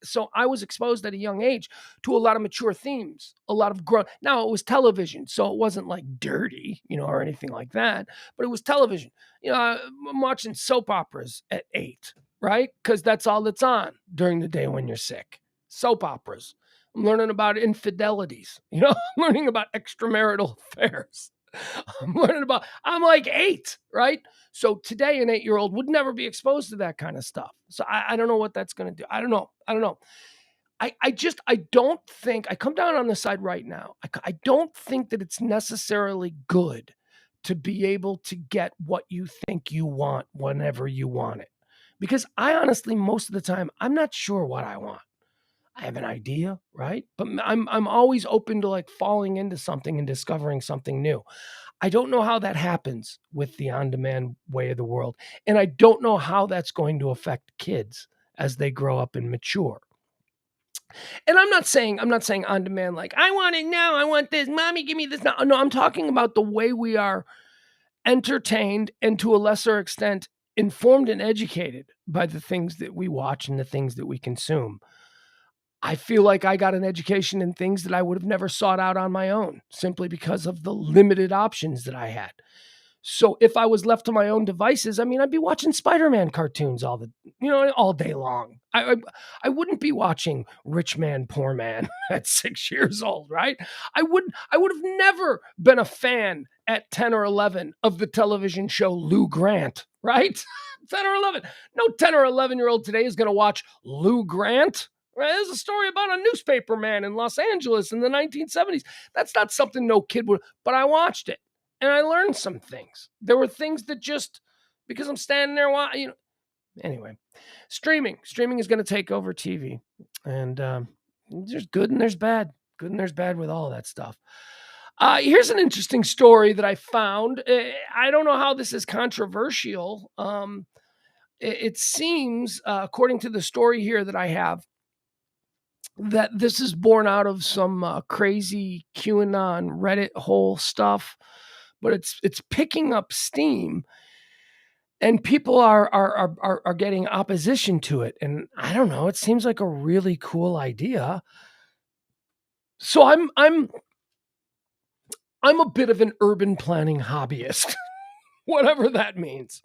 So I was exposed at a young age to a lot of mature themes, a lot of grown. Now, it was television, so it wasn't like dirty, or anything like that, but it was television. I'm watching soap operas at 8, right? Because that's all that's on during the day when you're sick. Soap operas. I'm learning about infidelities, I'm learning about extramarital affairs. I'm like 8, right? So today an 8-year-old would never be exposed to that kind of stuff. So I don't know what that's going to do. I don't know. I don't think, I come down on the side right now. I don't think that it's necessarily good to be able to get what you think you want whenever you want it. Because I honestly, most of the time, I'm not sure what I want. I have an idea, right? But I'm always open to like falling into something and discovering something new. I don't know how that happens with the on-demand way of the world, and I don't know how that's going to affect kids as they grow up and mature. And I'm not saying on demand like I want it now, I want this, mommy, give me this now. No, I'm talking about the way we are entertained and to a lesser extent informed and educated by the things that we watch and the things that we consume. I feel like I got an education in things that I would have never sought out on my own simply because of the limited options that I had. So if I was left to my own devices, I'd be watching Spider-Man cartoons all day long. I wouldn't be watching Rich Man, Poor Man at 6 years old, right? I would have never been a fan at 10 or 11 of the television show Lou Grant, right? 10 or 11. No 10 or 11-year-old today is going to watch Lou Grant. Right? There's a story about a newspaper man in Los Angeles in the 1970s. That's not something no kid would, but I watched it. And I learned some things. There were things that just, because I'm standing there watching, anyway, streaming is going to take over TV. And there's good and there's bad. Good and there's bad with all that stuff. Here's an interesting story that I found. I don't know how this is controversial. It seems, according to the story here that I have, that this is born out of some crazy QAnon Reddit hole stuff, but it's picking up steam, and people are getting opposition to it. And I don't know, it seems like a really cool idea. So I'm a bit of an urban planning hobbyist, whatever that means.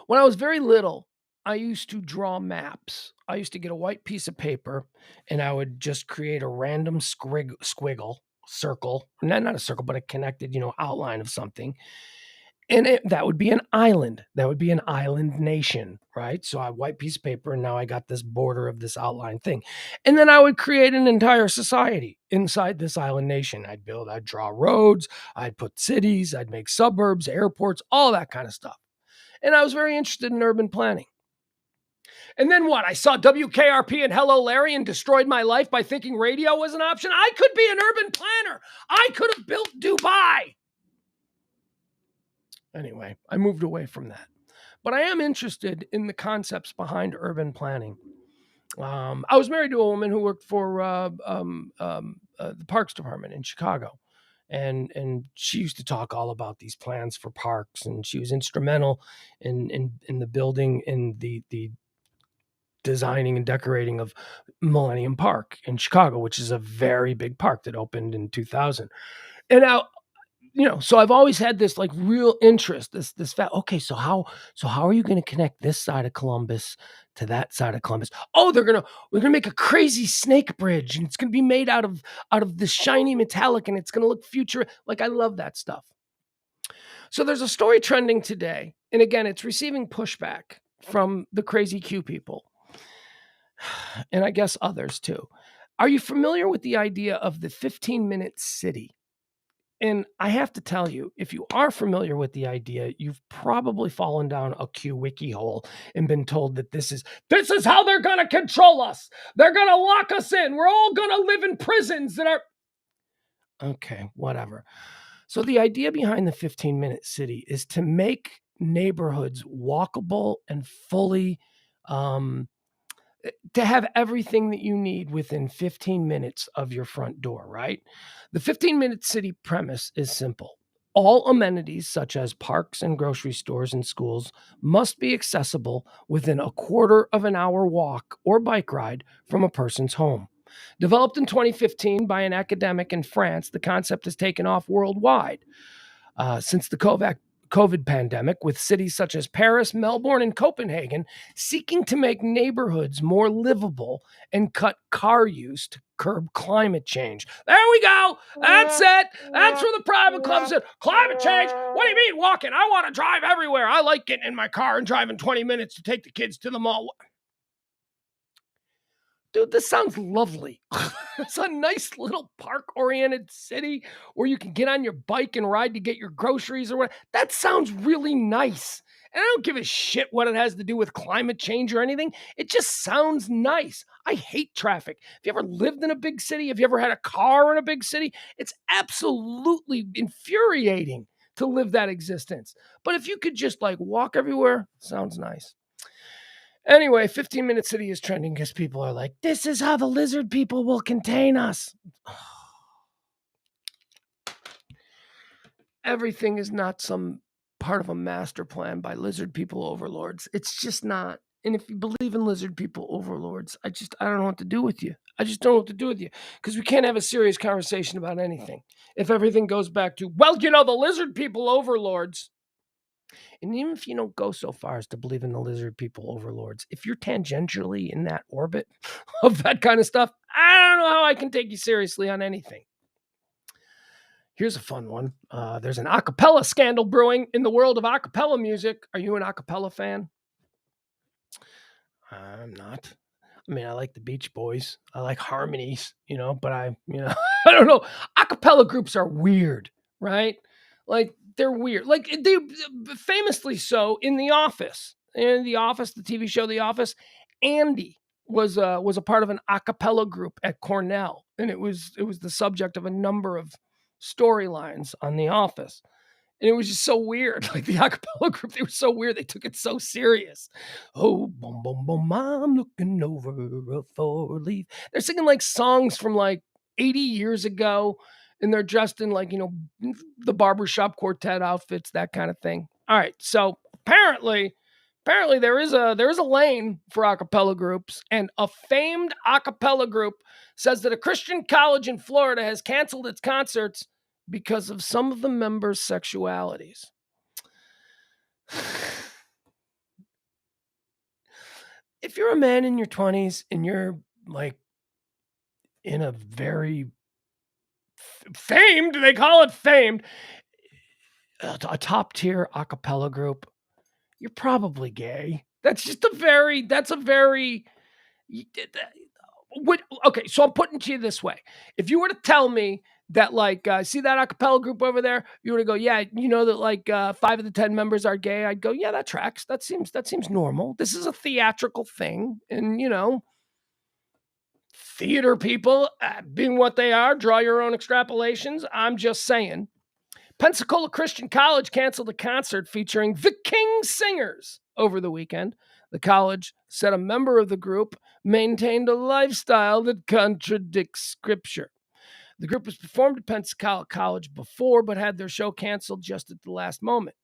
When I was very little, I used to draw maps. I used to get a white piece of paper and I would just create a random squiggle, circle, not a circle, but a connected, outline of something. And that would be an island. That would be an island nation, right? So I have a white piece of paper and now I got this border of this outline thing. And then I would create an entire society inside this island nation. I'd draw roads, I'd put cities, I'd make suburbs, airports, all that kind of stuff. And I was very interested in urban planning. And then what? I saw WKRP and Hello Larry and destroyed my life by thinking radio was an option. I could be an urban planner. I could have built Dubai. Anyway, I moved away from that. But I am interested in the concepts behind urban planning. I was married to a woman who worked for the Parks Department in Chicago. And she used to talk all about these plans for parks, and she was instrumental in the building, in the designing and decorating of Millennium Park in Chicago, which is a very big park that opened in 2000. And now, so I've always had this like real interest, this fact. Okay, so how are you going to connect this side of Columbus to that side of Columbus? Oh, we're gonna make a crazy snake bridge, and it's gonna be made out of this shiny metallic, and it's gonna look future. Like, I love that stuff. So there's a story trending today, and again, it's receiving pushback from the crazy Q people. and I guess others too. Are you familiar with the idea of the 15-minute city? And I have to tell you, if you are familiar with the idea, you've probably fallen down a Q wiki hole and been told that this is how they're going to control us. They're going to lock us in. We're all going to live in prisons that are okay, whatever. So the idea behind the 15-minute city is to make neighborhoods walkable and fully to have everything that you need within 15 minutes of your front door, right? The 15-minute city premise is simple. All amenities, such as parks and grocery stores and schools, must be accessible within a quarter of an hour walk or bike ride from a person's home. Developed in 2015 by an academic in France, the concept has taken off worldwide since the COVID pandemic, with cities such as Paris, Melbourne, and Copenhagen seeking to make neighborhoods more livable and cut car use to curb climate change. There we go. That's it. That's where the private clubs in. Climate change? What do you mean walking? I want to drive everywhere. I like getting in my car and driving 20 minutes to take the kids to the mall. Dude, this sounds lovely. It's a nice little park-oriented city where you can get on your bike and ride to get your groceries or what. That sounds really nice. And I don't give a shit what it has to do with climate change or anything. It just sounds nice. I hate traffic. Have you ever lived in a big city? Have you ever had a car in a big city? It's absolutely infuriating to live that existence. But if you could just like walk everywhere, sounds nice. Anyway, 15-minute city is trending because people are like, this is how the lizard people will contain us. Everything is not some part of a master plan by lizard people overlords. It's just not. And if you believe in lizard people overlords, I don't know what to do with you. I just don't know what to do with you because we can't have a serious conversation about anything. If everything goes back to, well, the lizard people overlords. And even if you don't go so far as to believe in the lizard people overlords, if you're tangentially in that orbit of that kind of stuff, I don't know how I can take you seriously on anything. Here's a fun one. There's an acapella scandal brewing in the world of acapella music. Are you an acapella fan? I'm not. I mean, I like the Beach Boys. I like harmonies, but I don't know. Acapella groups are weird, right? Like, they're weird. Like, they famously so in The Office. In The Office, the TV show The Office, Andy was a part of an a cappella group at Cornell, and it was the subject of a number of storylines on The Office. And it was just so weird. Like, the a cappella group, they were so weird. They took it so serious. Oh, boom, boom, boom, I'm looking over a four-leaf. They're singing like songs from like 80 years ago, and they're dressed in like, the barbershop quartet outfits, that kind of thing. All right. So apparently there is a lane for a cappella groups, and a famed a cappella group says that a Christian college in Florida has canceled its concerts because of some of the members' sexualities. If you're a man in your 20s and you're like in a very famed, they call it famed, a top tier a cappella group, you're probably gay. That's a very okay, so I'm putting it to you this way. If you were to tell me that, like, see that a cappella group over there, you were to go, yeah, that like 5 of the 10 members are gay, I'd go, yeah, that tracks. That seems normal. This is a theatrical thing. And, theater people, being what they are, draw your own extrapolations. I'm just saying. Pensacola Christian College canceled a concert featuring the King Singers over the weekend. The college said a member of the group maintained a lifestyle that contradicts scripture. The group has performed at Pensacola College before, but had their show canceled just at the last moment.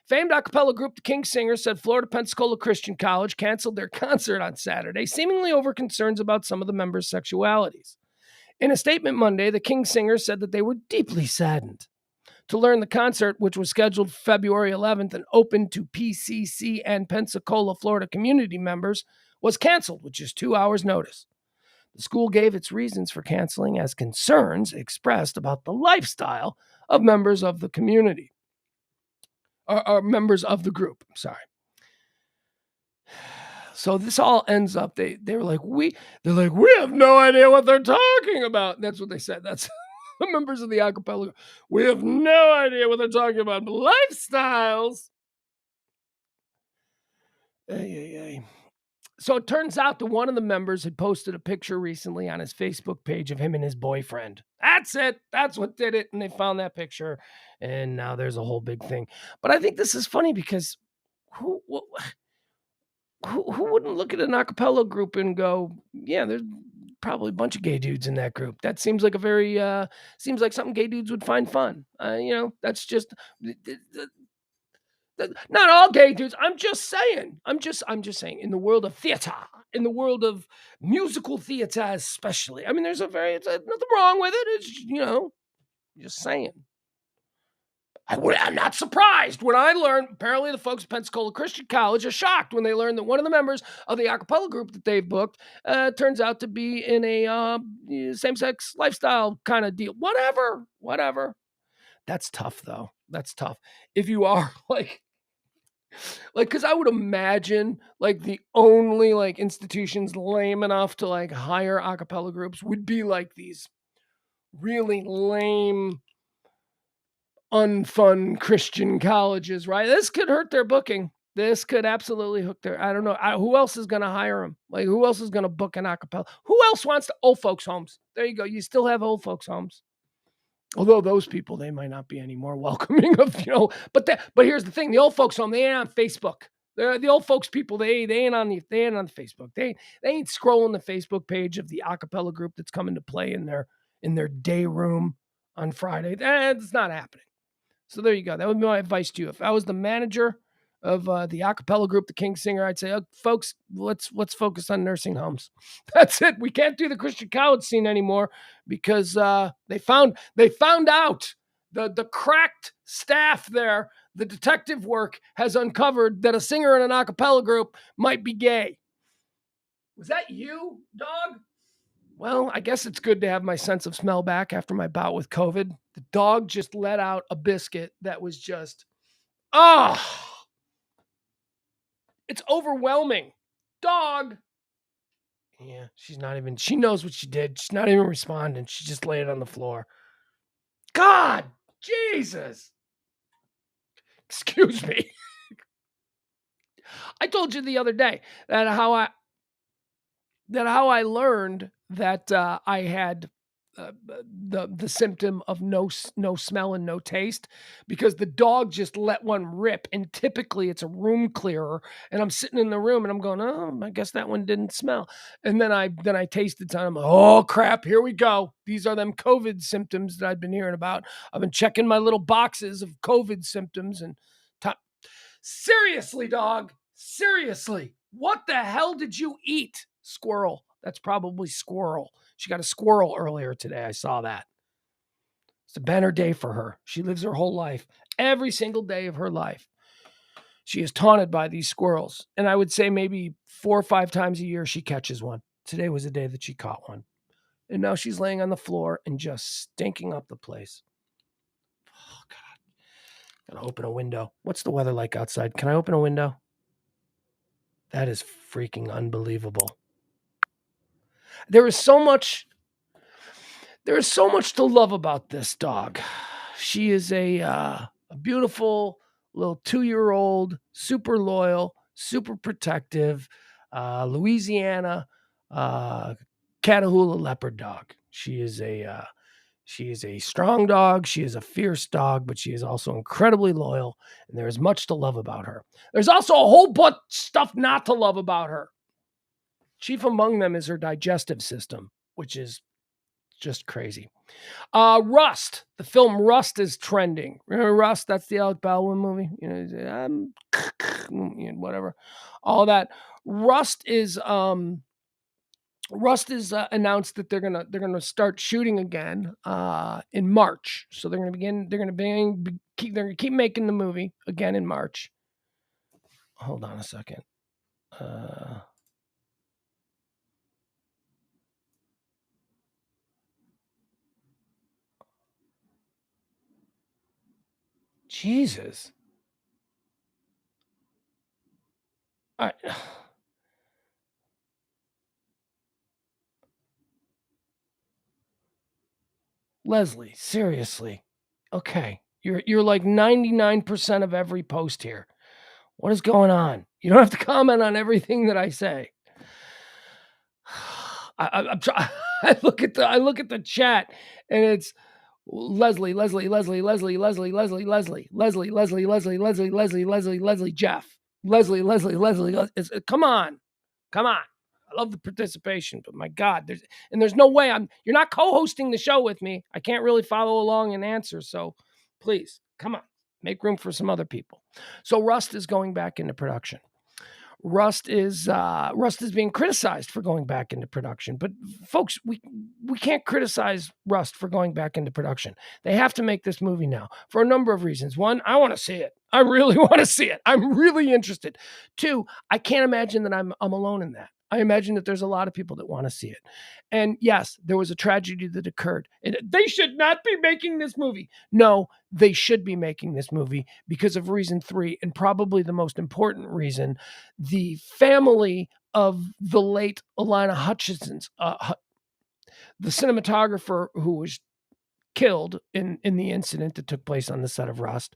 Famed a cappella group The King Singers said Florida Pensacola Christian College canceled their concert on Saturday, seemingly over concerns about some of the members' sexualities. In a statement Monday, the King Singers said that they were deeply saddened to learn the concert, which was scheduled February 11th and open to PCC and Pensacola, Florida community members, was canceled with just 2 hours' notice. The school gave its reasons for canceling as concerns expressed about the lifestyle of members of the community, or members of the group. Sorry. So this all ends up they were like, they're like, "We have no idea what they're talking about." That's what they said. That's the members of the acapella. We have no idea what they're talking about. Lifestyles. Ay, ay, ay. So it turns out that one of the members had posted a picture recently on his Facebook page of him and his boyfriend. That's it. That's what did it. And they found that picture, and now there's a whole big thing. But I think this is funny because who who wouldn't look at an acapella group and go, yeah, there's probably a bunch of gay dudes in that group. That seems like a very seems like something gay dudes would find fun. That's just not all gay dudes. I'm just saying. I'm just saying. In the world of theater, in the world of musical theater, especially. I mean, there's nothing wrong with it. It's just saying. I'm not surprised when I learned. Apparently, the folks at Pensacola Christian College are shocked when they learn that one of the members of the acapella group that they've booked turns out to be in a same-sex lifestyle kind of deal. Whatever. That's tough, though. That's tough. If you are because I would imagine like the only like institutions lame enough to like hire acapella groups would be like these really lame unfun Christian colleges, right? This could hurt their booking. This could absolutely hook their. I don't know. Who else is going to hire them? Like, who else is going to book an acapella? Who else wants to? Old folks' homes. There you go. You still have old folks' homes. Although those people, they might not be any more welcoming of, But here's the thing: the old folks' home, they ain't on Facebook. The old folks people, they ain't on the Facebook. They ain't scrolling the Facebook page of the acapella group that's coming to play in their day room on Friday. That's not happening. So there you go. That would be my advice to you. If I was the manager of the acapella group, the King Singer, I'd say, folks, let's focus on nursing homes. That's it. We can't do the Christian college scene anymore because they found out the cracked staff there. The detective work has uncovered that a singer in an acapella group might be gay. Was that you, dog? Well, I guess it's good to have my sense of smell back after my bout with COVID. The dog just let out a biscuit that was just, oh, it's overwhelming. Dog. Yeah, she knows what she did. She's not even responding. She just laid it on the floor. God, Jesus. Excuse me. I told you the other day that how I learned that I had the symptom of no smell and no taste because the dog just let one rip, and typically it's a room clearer, and I'm sitting in the room and I'm going, oh, I guess that one didn't smell, and then I tasted some. I'm like, oh crap, here we go. These are them COVID symptoms that I've been hearing about. I've been checking my little boxes of COVID symptoms and seriously, dog, seriously, what the hell did you eat? Squirrel. That's probably squirrel. She got a squirrel earlier today. I saw that. It's a banner day for her. She lives her whole life, every single day of her life. She is taunted by these squirrels. And I would say maybe 4 or 5 times a year she catches one. Today was the day that she caught one. And now she's laying on the floor and just stinking up the place. Oh, God. Gotta open a window. What's the weather like outside? Can I open a window? That is freaking unbelievable. There is so much to love about this dog. She is a beautiful little 2-year-old, super loyal, super protective, Louisiana Catahoula leopard dog. She is a strong dog. She is a fierce dog, but she is also incredibly loyal, and there is much to love about her. There's also a whole bunch of stuff not to love about her. Chief among them is her digestive system, which is just crazy. Rust. The film Rust is trending. Remember Rust? That's the Alec Baldwin movie. Whatever. All that. Rust is announced that they're gonna start shooting again in March. So they're gonna keep making the movie again in March. Hold on a second. Jesus. All right. Leslie, seriously. Okay. You're like 99% of every post here. What is going on? You don't have to comment on everything that I say. I'm trying. I look at the chat, and it's Leslie, Leslie, Leslie, Leslie, Leslie, Leslie, Leslie, Leslie, Leslie, Leslie, Leslie, Leslie, Leslie, Leslie, Jeff, Leslie, Leslie, Leslie. Come on, come on. I love the participation, but my God, there's no way you're not co-hosting the show with me. I can't really follow along and answer. So please, come on, make room for some other people. So Rust is going back into production. Rust is being criticized for going back into production, but folks, we can't criticize Rust for going back into production. They have to make this movie now for a number of reasons. One, I want to see it. I really want to see it. I'm really interested. Two, I can't imagine that I'm alone in that. I imagine that there's a lot of people that want to see it. And yes, there was a tragedy that occurred. And they should not be making this movie. No, they should be making this movie because of reason 3, and probably the most important reason. The family of the late Alana Hutchinson, the cinematographer who was killed in the incident that took place on the set of Rust,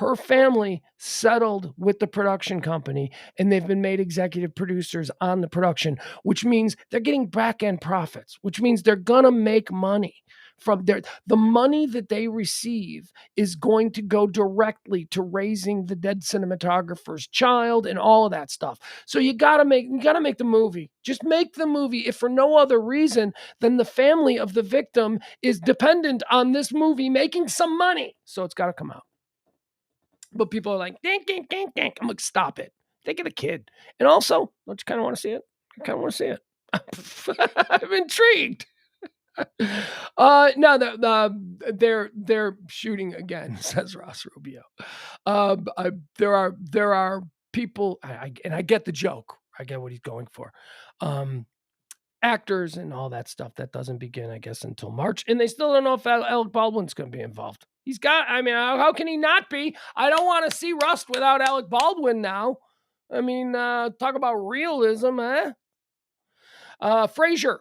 her family settled with the production company, and they've been made executive producers on the production, which means they're getting back-end profits, which means they're going to make money from the money that they receive is going to go directly to raising the dead cinematographer's child and all of that stuff. So you got to make the movie. Just make the movie, if for no other reason than the family of the victim is dependent on this movie making some money. So it's got to come out. But people are like, dink, dink, dink, dink. I'm like, stop it. Think of the kid. And also, don't you kind of want to see it? I kind of want to see it. I'm intrigued. No, they're shooting again, says Ross Rubio. There are people, and I get the joke. I get what he's going for. Actors and all that stuff that doesn't begin, I guess, until March, and they still don't know if Alec Baldwin's going to be involved. How can he not be? I don't want to see Rust without Alec Baldwin now. I mean, talk about realism, eh? Frasier,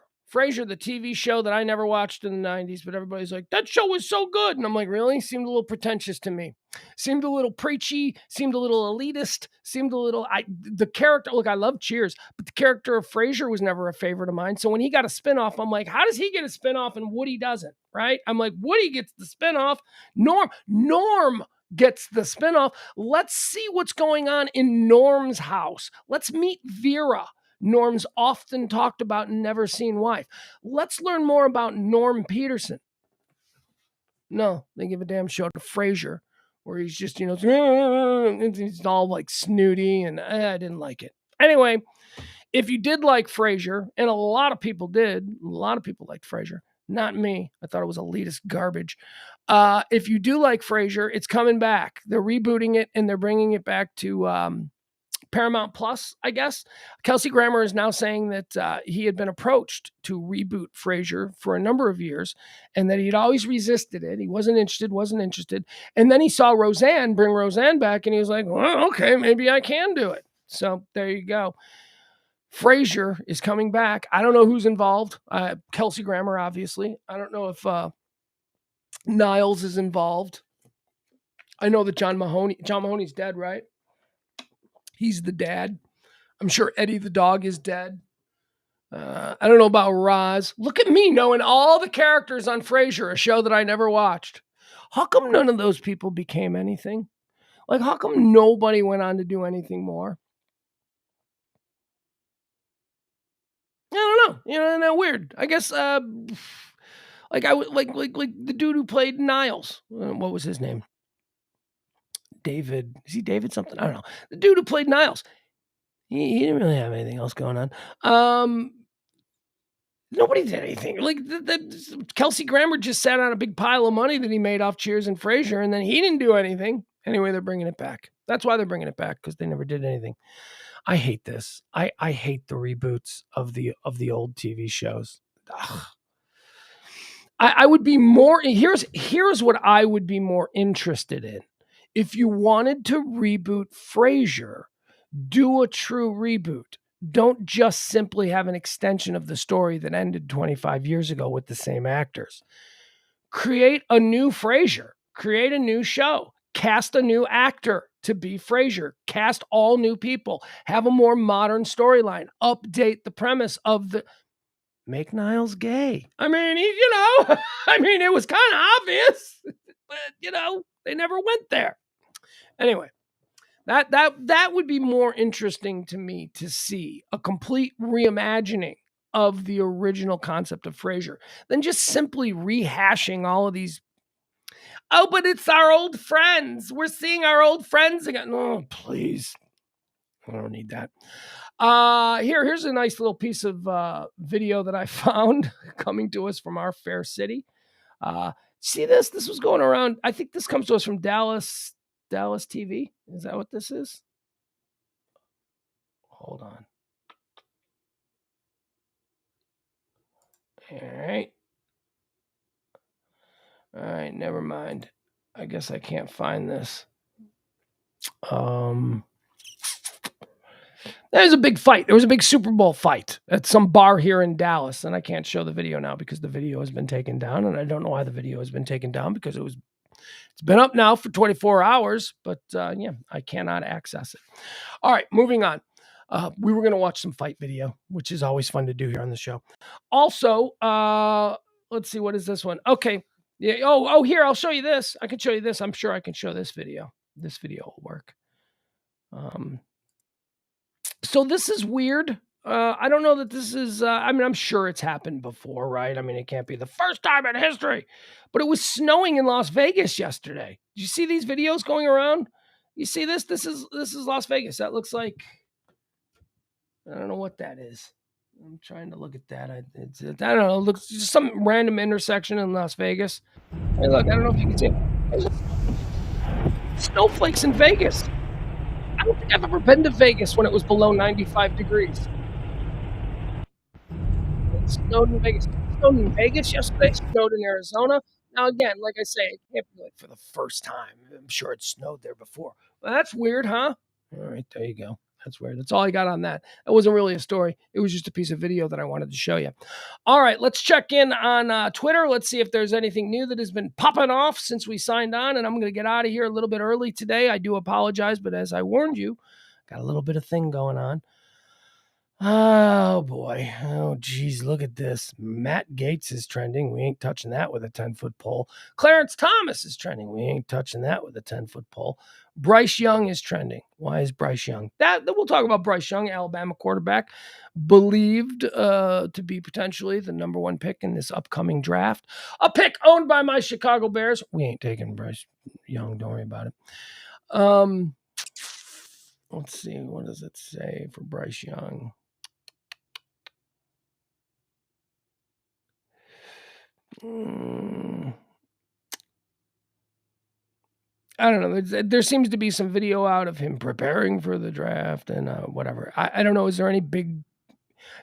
the TV show that I never watched in the 90s, but everybody's like, that show was so good. And I'm like, really? Seemed a little pretentious to me. Seemed a little preachy, seemed a little elitist, seemed a little, the character, look, I love Cheers, but the character of Frasier was never a favorite of mine. So when he got a spinoff, I'm like, how does he get a spinoff and Woody doesn't, right? I'm like, Woody gets the spinoff. Norm gets the spinoff. Let's see what's going on in Norm's house. Let's meet Vera, Norm's often talked about and never seen wife. Let's learn more about Norm Peterson. No, they give a damn show to Frasier, where he's just, he's all like snooty, and I didn't like it. Anyway, if you did like Frasier, and a lot of people did, a lot of people liked Frasier, not me. I thought it was elitist garbage. If you do like Frasier, it's coming back. They're rebooting it, and they're bringing it back to Paramount Plus, I guess. Kelsey Grammer is now saying that he had been approached to reboot Frasier for a number of years, and that he'd always resisted it. He wasn't interested. And then he saw bring Roseanne back, and he was like, well, okay, maybe I can do it. So there you go. Frasier is coming back. I don't know who's involved. Kelsey Grammer, obviously. I don't know if Niles is involved. I know that John Mahoney's dead, right? He's the dad. I'm sure Eddie the dog is dead. I don't know about Roz. Look at me knowing all the characters on Frasier, a show that I never watched. How come none of those people became anything? Like, how come nobody went on to do anything more? I don't know. Isn't that weird? I guess, like the dude who played Niles. What was his name? David. Is he David something? I don't know. The dude who played Niles. He didn't really have anything else going on. Nobody did anything. Like Kelsey Grammer just sat on a big pile of money that he made off Cheers and Frasier, and then he didn't do anything. Anyway, they're bringing it back. That's why they're bringing it back, because they never did anything. I hate this. I hate the reboots of the old TV shows. Ugh. I would be more. Here's what I would be more interested in. If you wanted to reboot Frasier, do a true reboot. Don't just simply have an extension of the story that ended 25 years ago with the same actors. create a new Frasier, create a new show, cast a new actor to be Frasier, cast all new people, have a more modern storyline, update the premise of the make Niles gay. I mean, I mean, it was kind of obvious, but they never went there. Anyway, that would be more interesting to me to see a complete reimagining of the original concept of Frasier than just simply rehashing all of these. Oh, but it's our old friends. We're seeing our old friends again. Oh, please. I don't need that. Here's a nice little piece of video that I found coming to us from our fair city. See this? This was going around. I think this comes to us from Dallas TV. Is that what this is? Hold on. All right, never mind. I guess I can't find this. There's a big fight. There was a big Super Bowl fight at some bar here in Dallas, and I can't show the video now because the video has been taken down, and I don't know why the video has been taken down because it's been up now for 24 hours, but I cannot access it. All right, moving on. We were going to watch some fight video, which is always fun to do here on the show. Also, let's see, what is this one? Okay. Yeah. Oh, here, I'll show you this. I can show you this. I'm sure I can show this video. This video will work. So this is weird. I don't know that this is, I mean, I'm sure it's happened before, right? I mean, it can't be the first time in history, but it was snowing in Las Vegas yesterday. Did you see these videos going around? You see this? This is Las Vegas. That looks like, I don't know what that is. I'm trying to look at that. I don't know. It looks just some random intersection in Las Vegas. Hey, look, I don't know if you can see it. Snowflakes in Vegas. I don't think I've ever been to Vegas when it was below 95 degrees. It snowed in Vegas. It snowed in Vegas yesterday. Snowed in Arizona. Now, again, like I say, it can't be like for the first time. I'm sure it snowed there before. Well, that's weird, huh? All right, there you go. That's weird. That's all I got on that. That wasn't really a story. It was just a piece of video that I wanted to show you. All right, let's check in on Twitter. Let's see if there's anything new that has been popping off since we signed on. And I'm going to get out of here a little bit early today. I do apologize, but as I warned you, got a little bit of thing going on. Oh, boy. Oh, geez, look at this. Matt Gaetz is trending. We ain't touching that with a 10-foot pole. Clarence Thomas is trending. We ain't touching that with a 10-foot pole. Bryce Young is trending. Why is Bryce Young? That we'll talk about Bryce Young, Alabama quarterback, believed to be potentially the number one pick in this upcoming draft. A pick owned by my Chicago Bears. We ain't taking Bryce Young. Don't worry about it. Let's see. What does it say for Bryce Young? I don't know. There seems to be some video out of him preparing for the draft and whatever. I don't know. Is there any big...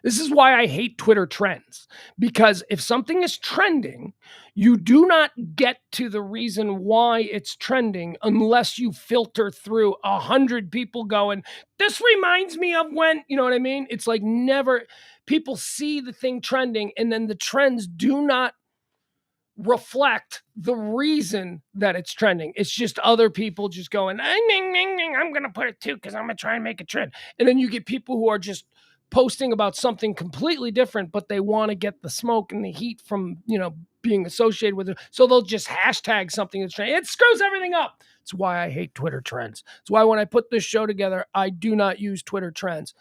This is why I hate Twitter trends, because if something is trending, you do not get to the reason why it's trending unless you filter through 100 people going, this reminds me of when, you know what I mean? It's like never... People see the thing trending and then the trends do not reflect the reason that it's trending. It's just other people just going, I'm going to put it too because I'm going to try and make a trend. And then you get people who are just posting about something completely different, but they want to get the smoke and the heat from, being associated with it. So they'll just hashtag something that's trending. It screws everything up. It's why I hate Twitter trends. It's why when I put this show together, I do not use Twitter trends.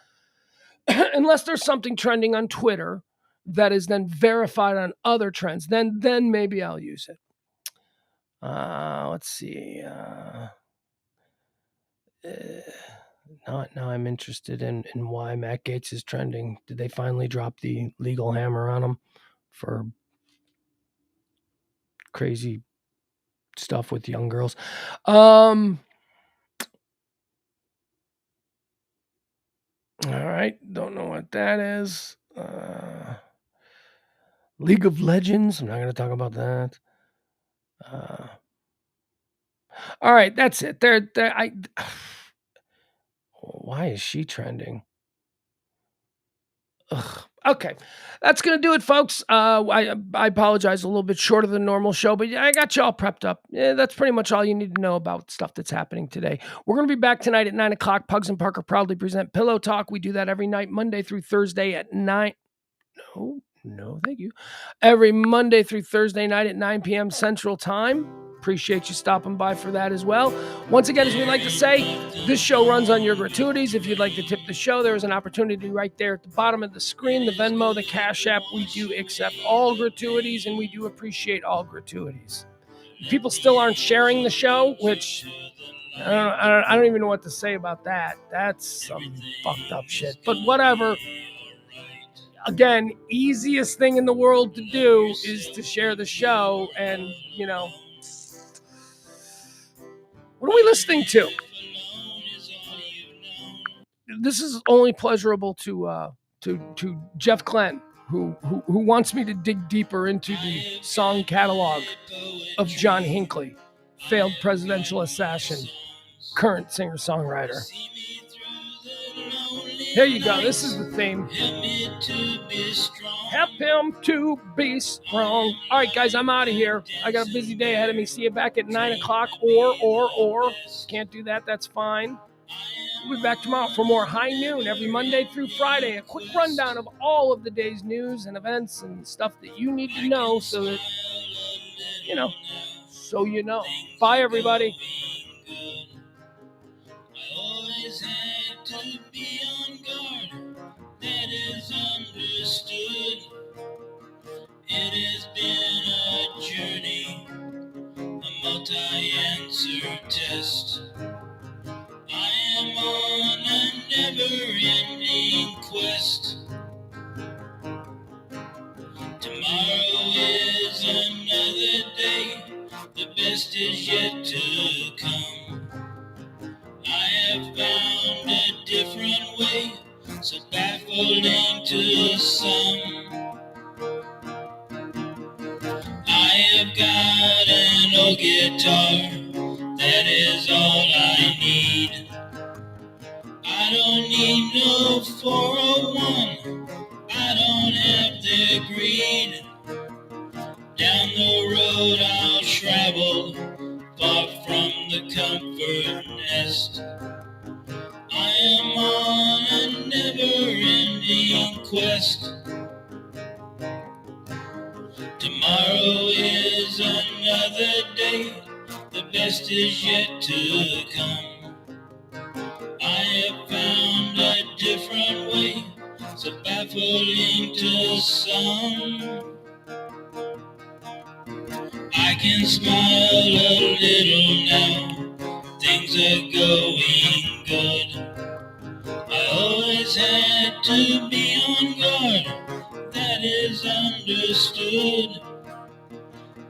Unless there's something trending on Twitter that is then verified on other trends, then maybe I'll use it. Let's see. Now I'm interested in why Matt Gaetz is trending. Did they finally drop the legal hammer on him for crazy stuff with young girls? All right. Don't know what that is. League of Legends. I'm not going to talk about that. All right, that's it. Why is she trending? Ugh, Okay, that's gonna do it, folks. I apologize, a little bit shorter than normal show, but yeah, I got you all prepped up. Yeah, that's pretty much all you need to know about stuff that's happening today. We're gonna be back tonight at 9 o'clock. Pugs and Parker proudly present Pillow Talk. We do that every night, Monday through Thursday at 9. No, thank you. Every Monday through Thursday night at 9 p.m. Central Time. Appreciate you stopping by for that as well. Once again, as we like to say, this show runs on your gratuities. If you'd like to tip the show, there is an opportunity right there at the bottom of the screen, the Venmo, the Cash App. We do accept all gratuities, and we do appreciate all gratuities. People still aren't sharing the show, which I don't even know what to say about that. That's some fucked up shit. But whatever. Again, easiest thing in the world to do is to share the show. And, you know, what are we listening to? This is only pleasurable to Jeff Glenn, who wants me to dig deeper into the song catalog of John Hinckley, failed presidential assassin, current singer-songwriter. Here you go. This is the theme. Help him to be strong. All right, guys, I'm out of here. I got a busy day ahead of me. See you back at 9 o'clock or. Can't do that. That's fine. We'll be back tomorrow for more High Noon every Monday through Friday. A quick rundown of all of the day's news and events and stuff that you need to know so that, you know. Bye, everybody. Always had to be on guard, that is understood. It has been a journey, a multi-answer test. I am on a never-ending quest. Tomorrow is another day, the best is yet to come. I have found a different way, so baffling to some. I have got an old guitar, that is all I need. I don't need no 401, I don't have the greed. Down the road I'll travel, far from the comfort nest. I am on a never-ending quest. Tomorrow is another day, the best is yet to come. I have found a different way, so baffling to some. I can smile a little now, things are going good. I always had to be on guard, that is understood.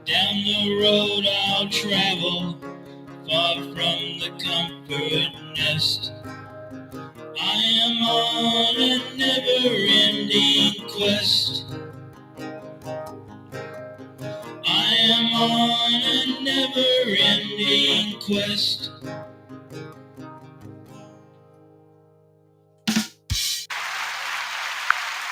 Down the road I'll travel, far from the comfort nest. I am on a never-ending quest. I am on a never-ending quest.